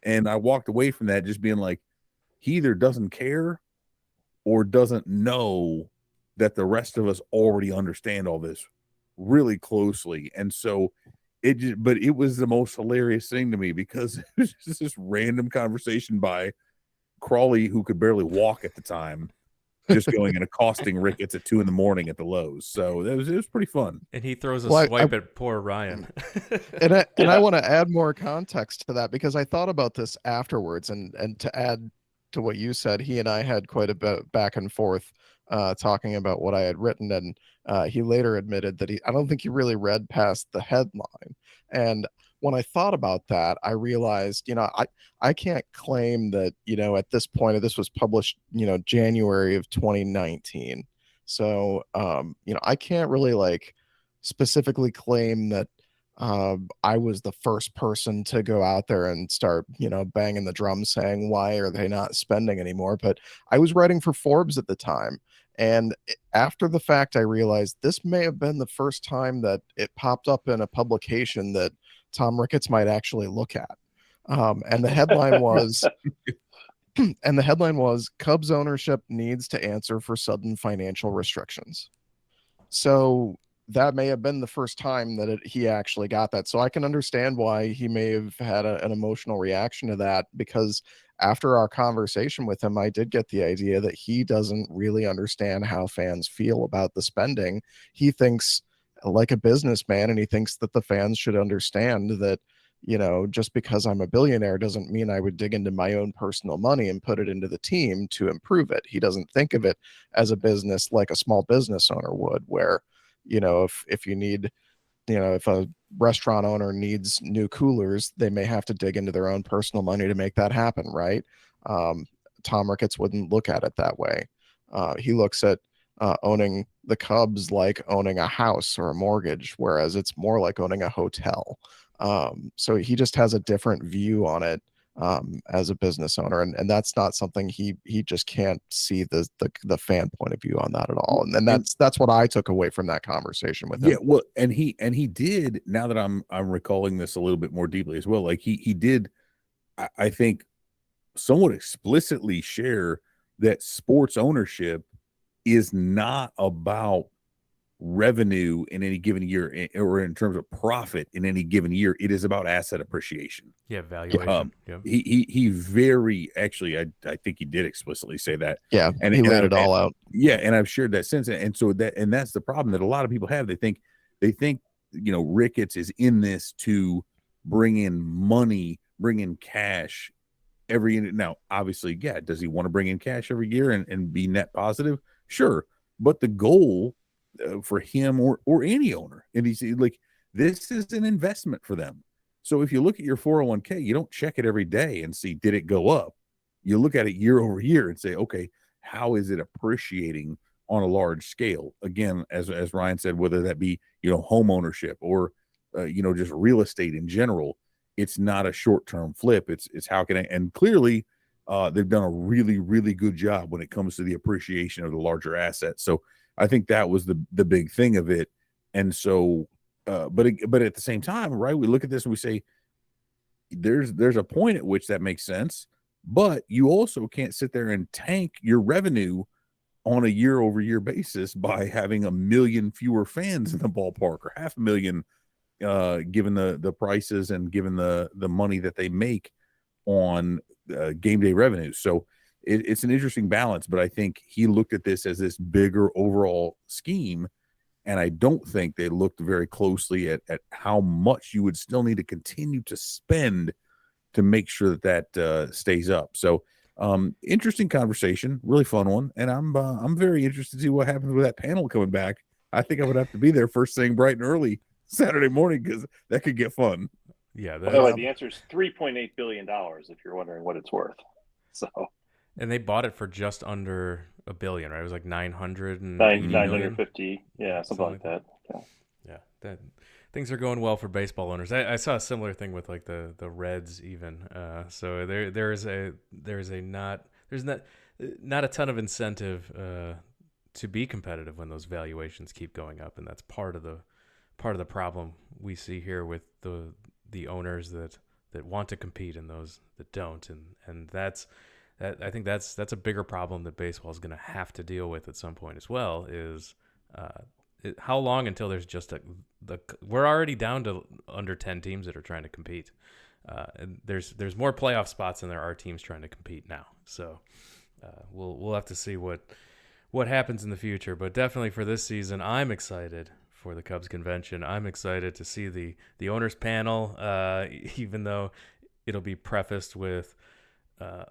And I walked away from that just being like, he either doesn't care or doesn't know that the rest of us already understand all this really closely. And so but it was the most hilarious thing to me because it was just this random conversation by Crawley, who could barely walk at the time, just going and accosting Ricketts at 2 a.m. at the Lowe's. So it was pretty fun. And he throws a swipe at poor Ryan. and I want to add more context to that because I thought about this afterwards, and to add to what you said, he and I had quite a bit back and forth talking about what I had written, and he later admitted that I don't think he really read past the headline. And when I thought about that, I realized, I can't claim that, at this point, this was published, January of 2019. So, I can't really like specifically claim that I was the first person to go out there and start, banging the drum saying, why are they not spending anymore? But I was writing for Forbes at the time. And after the fact, I realized this may have been the first time that it popped up in a publication that Tom Ricketts might actually look at. And the headline was, Cubs ownership needs to answer for sudden financial restrictions. So that may have been the first time that he actually got that. So I can understand why he may have had an emotional reaction to that, because after our conversation with him, I did get the idea that he doesn't really understand how fans feel about the spending. He thinks like a businessman, and he thinks that the fans should understand that, just because I'm a billionaire doesn't mean I would dig into my own personal money and put it into the team to improve it. He doesn't think of it as a business like a small business owner would, where, if you need, if a restaurant owner needs new coolers, they may have to dig into their own personal money to make that happen, right? Tom Ricketts wouldn't look at it that way. He looks at owning the Cubs like owning a house or a mortgage, whereas it's more like owning a hotel. So he just has a different view on it as a business owner, and that's not something he just can't see the fan point of view on that at all. And that's what I took away from that conversation with him. Yeah, well, and he did. Now that I'm recalling this a little bit more deeply as well, like he did, I think, somewhat explicitly share that sports ownership is not about revenue in any given year, or in terms of profit in any given year. It is about asset appreciation. Yeah, valuation. He very, actually, I think he did explicitly say that. Yeah, and he laid it all out. Yeah, and I've shared that since, and so that's the problem that a lot of people have. They think Ricketts is in this to bring in money, bring in cash every. Now, obviously, yeah, does he want to bring in cash every year and be net positive? Sure, but the goal for him or any owner, and he's like, this is an investment for them. So if you look at your 401k, you don't check it every day and see, did it go up? You look at it year over year and say, okay, how is it appreciating on a large scale? Again, as Ryan said, whether that be, home ownership or, just real estate in general, it's not a short-term flip. It's how can I, and clearly they've done a really, really good job when it comes to the appreciation of the larger assets. So I think that was the big thing of it. And so, but at the same time, right, we look at this and we say, there's a point at which that makes sense, but you also can't sit there and tank your revenue on a year over year basis by having 1 million fewer fans in the ballpark, or 500,000, given the prices and given the money that they make on game day revenue. So it's an interesting balance, but I think he looked at this as this bigger overall scheme, and I don't think they looked very closely at how much you would still need to continue to spend to make sure that stays up. So interesting conversation, really fun one, and I'm very interested to see what happens with that panel coming back. I think I would have to be there first thing bright and early Saturday morning, because that could get fun. Yeah. By the way, the answer is $3.8 billion, if you're wondering what it's worth. So. And they bought it for just under $1 billion, right? It was like 950, yeah, something like that. Yeah, that things are going well for baseball owners. I saw a similar thing with like the Reds even. So there's not a ton of incentive to be competitive when those valuations keep going up, and that's part of the problem we see here with the owners that want to compete and those that don't, and I think that's a bigger problem that baseball is going to have to deal with at some point as well. Is how long until there's just we're already down to under 10 teams that are trying to compete. And there's more playoff spots than there are teams trying to compete now. So we'll have to see what happens in the future. But definitely for this season, I'm excited for the Cubs convention. I'm excited to see the owners panel, even though it'll be prefaced with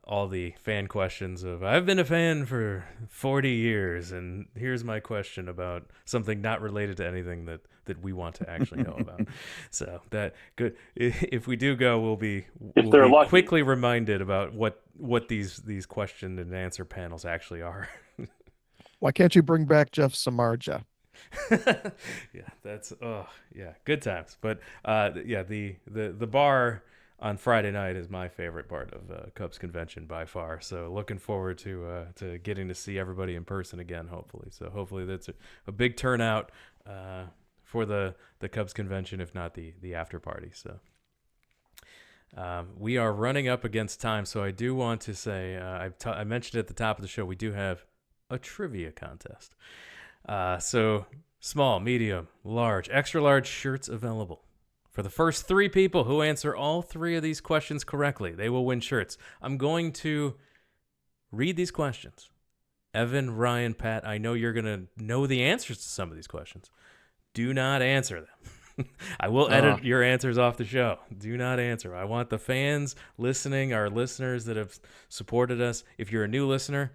all the fan questions of, I've been a fan for 40 years, and here's my question about something not related to anything that we want to actually know about. So that good. If we do go, we'll be quickly reminded about what these question and answer panels actually are. Why can't you bring back Jeff Samardzija? Yeah, that's good times. But the bar on Friday night is my favorite part of Cubs convention by far. So looking forward to getting to see everybody in person again, hopefully. So hopefully that's a big turnout for the Cubs convention, if not the after party. So we are running up against time. So I do want to say, I mentioned at the top of the show, we do have a trivia contest. So small, medium, large, extra large shirts available. For the first 3 people who answer all 3 of these questions correctly, they will win shirts. I'm going to read these questions. Evan, Ryan, Pat, I know you're going to know the answers to some of these questions. Do not answer them. I will edit your answers off the show. Do not answer. I want the fans listening, our listeners that have supported us. If you're a new listener,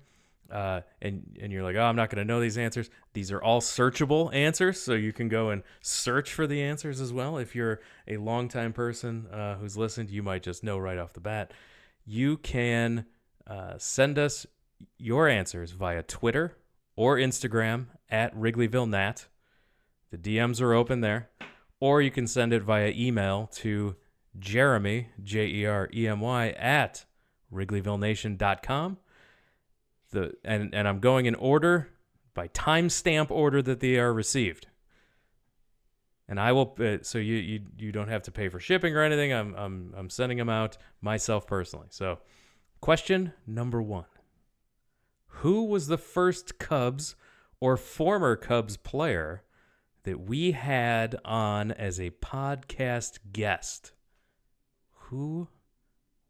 and you're like, oh, I'm not going to know these answers. These are all searchable answers, so you can go and search for the answers as well. If you're a longtime person who's listened, you might just know right off the bat. You can send us your answers via Twitter or Instagram at Wrigleyville Nat. The DMs are open there. Or you can send it via email to Jeremy, Jeremy, at WrigleyvilleNation.com. And I'm going in order by timestamp order that they are received. And I will so you don't have to pay for shipping or anything. I'm sending them out myself personally. So, question number 1. Who was the first Cubs or former Cubs player that we had on as a podcast guest? Who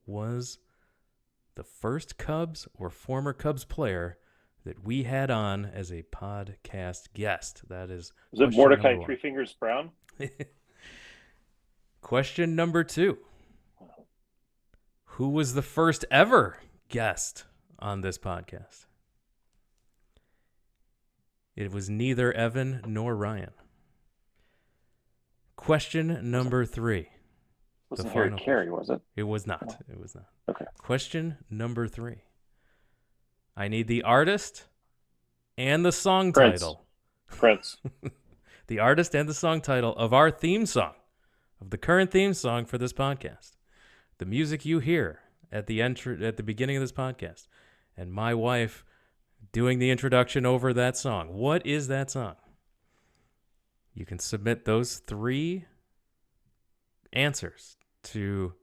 was the first Cubs or former Cubs player that we had on as a podcast guest? That is. Was it Mordecai Three Fingers Brown? Question number 2. Who was the first ever guest on this podcast? It was neither Evan nor Ryan. Question number 3. Wasn't Harry Carey, was it? It was not. It was not. Okay. Question number 3. I need the artist and the song title. Prince. The artist and the song title of our theme song, of the current theme song for this podcast. The music you hear at the beginning of this podcast, and my wife doing the introduction over that song. What is that song? You can submit those 3 answers to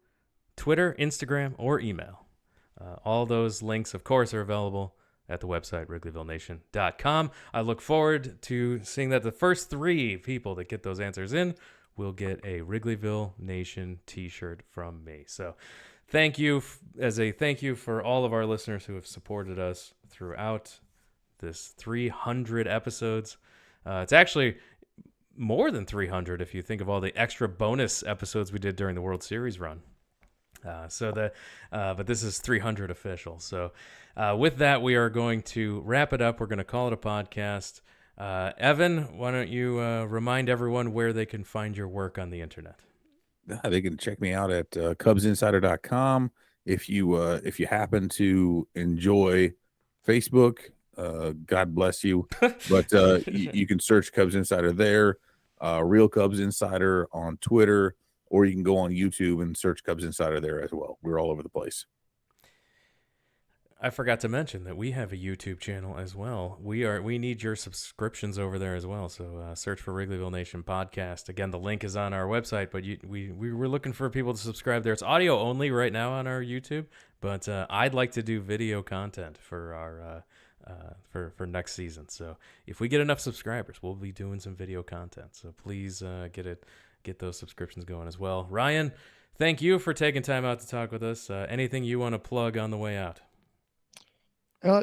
Twitter, Instagram, or email. All those links, of course, are available at the website, WrigleyvilleNation.com. I look forward to seeing that the first 3 people that get those answers in will get a Wrigleyville Nation t-shirt from me. So thank you for all of our listeners who have supported us throughout this 300 episodes. It's actually more than 300 if you think of all the extra bonus episodes we did during the World Series run. But this is 300 official. So with that, we are going to wrap it up. We're going to call it a podcast. Evan, why don't you remind everyone where they can find your work on the internet? They can check me out at CubsInsider.com. If you happen to enjoy Facebook, God bless you. But you can search Cubs Insider there, Real Cubs Insider on Twitter, or you can go on YouTube and search Cubs Insider there as well. We're all over the place. I forgot to mention that we have a YouTube channel as well. We need your subscriptions over there as well. So search for Wrigleyville Nation Podcast. Again, the link is on our website, but we were looking for people to subscribe there. It's audio only right now on our YouTube, but I'd like to do video content for our for next season. So if we get enough subscribers, we'll be doing some video content. So please get those subscriptions going as well. Ryan, thank you for taking time out to talk with us. Anything you want to plug on the way out?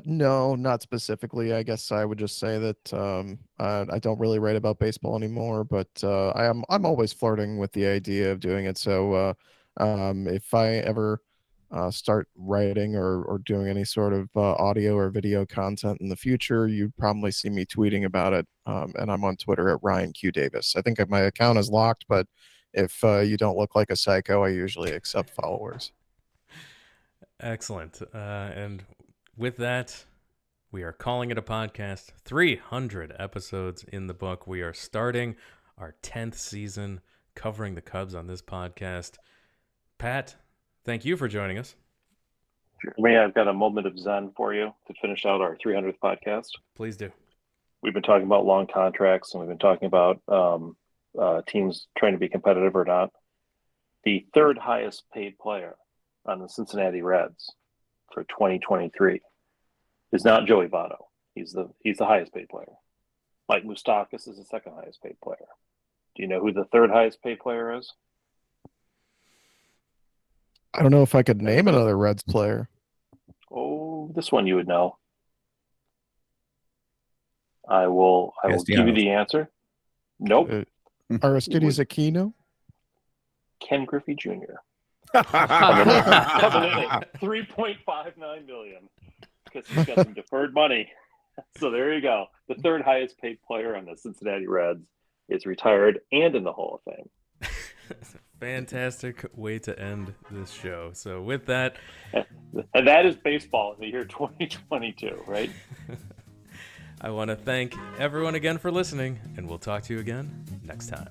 No, not specifically. I guess I would just say that I don't really write about baseball anymore, but I'm always flirting with the idea of doing it. So if I ever start writing or doing any sort of audio or video content in the future, you'd probably see me tweeting about it. And I'm on Twitter at Ryan Q Davis. I think my account is locked, but if you don't look like a psycho, I usually accept followers. Excellent. And with that, We are calling it a podcast. 300 episodes in the book. We are starting our 10th season covering the Cubs on this podcast. Pat, thank you for joining us. Jeremy, I've got a moment of zen for you to finish out our 300th podcast. Please do. We've been talking about long contracts, and we've been talking about teams trying to be competitive or not. The third highest paid player on the Cincinnati Reds for 2023 is not Joey Votto. He's the highest paid player. Mike Moustakas is the second highest paid player. Do you know who the third highest paid player is? I don't know if I could name another Reds player. Oh, this one you would know. I will give you the answer. Nope. Aristides Aquino? Ken Griffey Jr. coming in at $3.59 million because he's got some deferred money. So there you go. The third highest paid player on the Cincinnati Reds is retired and in the Hall of Fame. Fantastic way to end this show. So with that, and that is baseball in the year 2022, right? I want to thank everyone again for listening, and we'll talk to you again next time.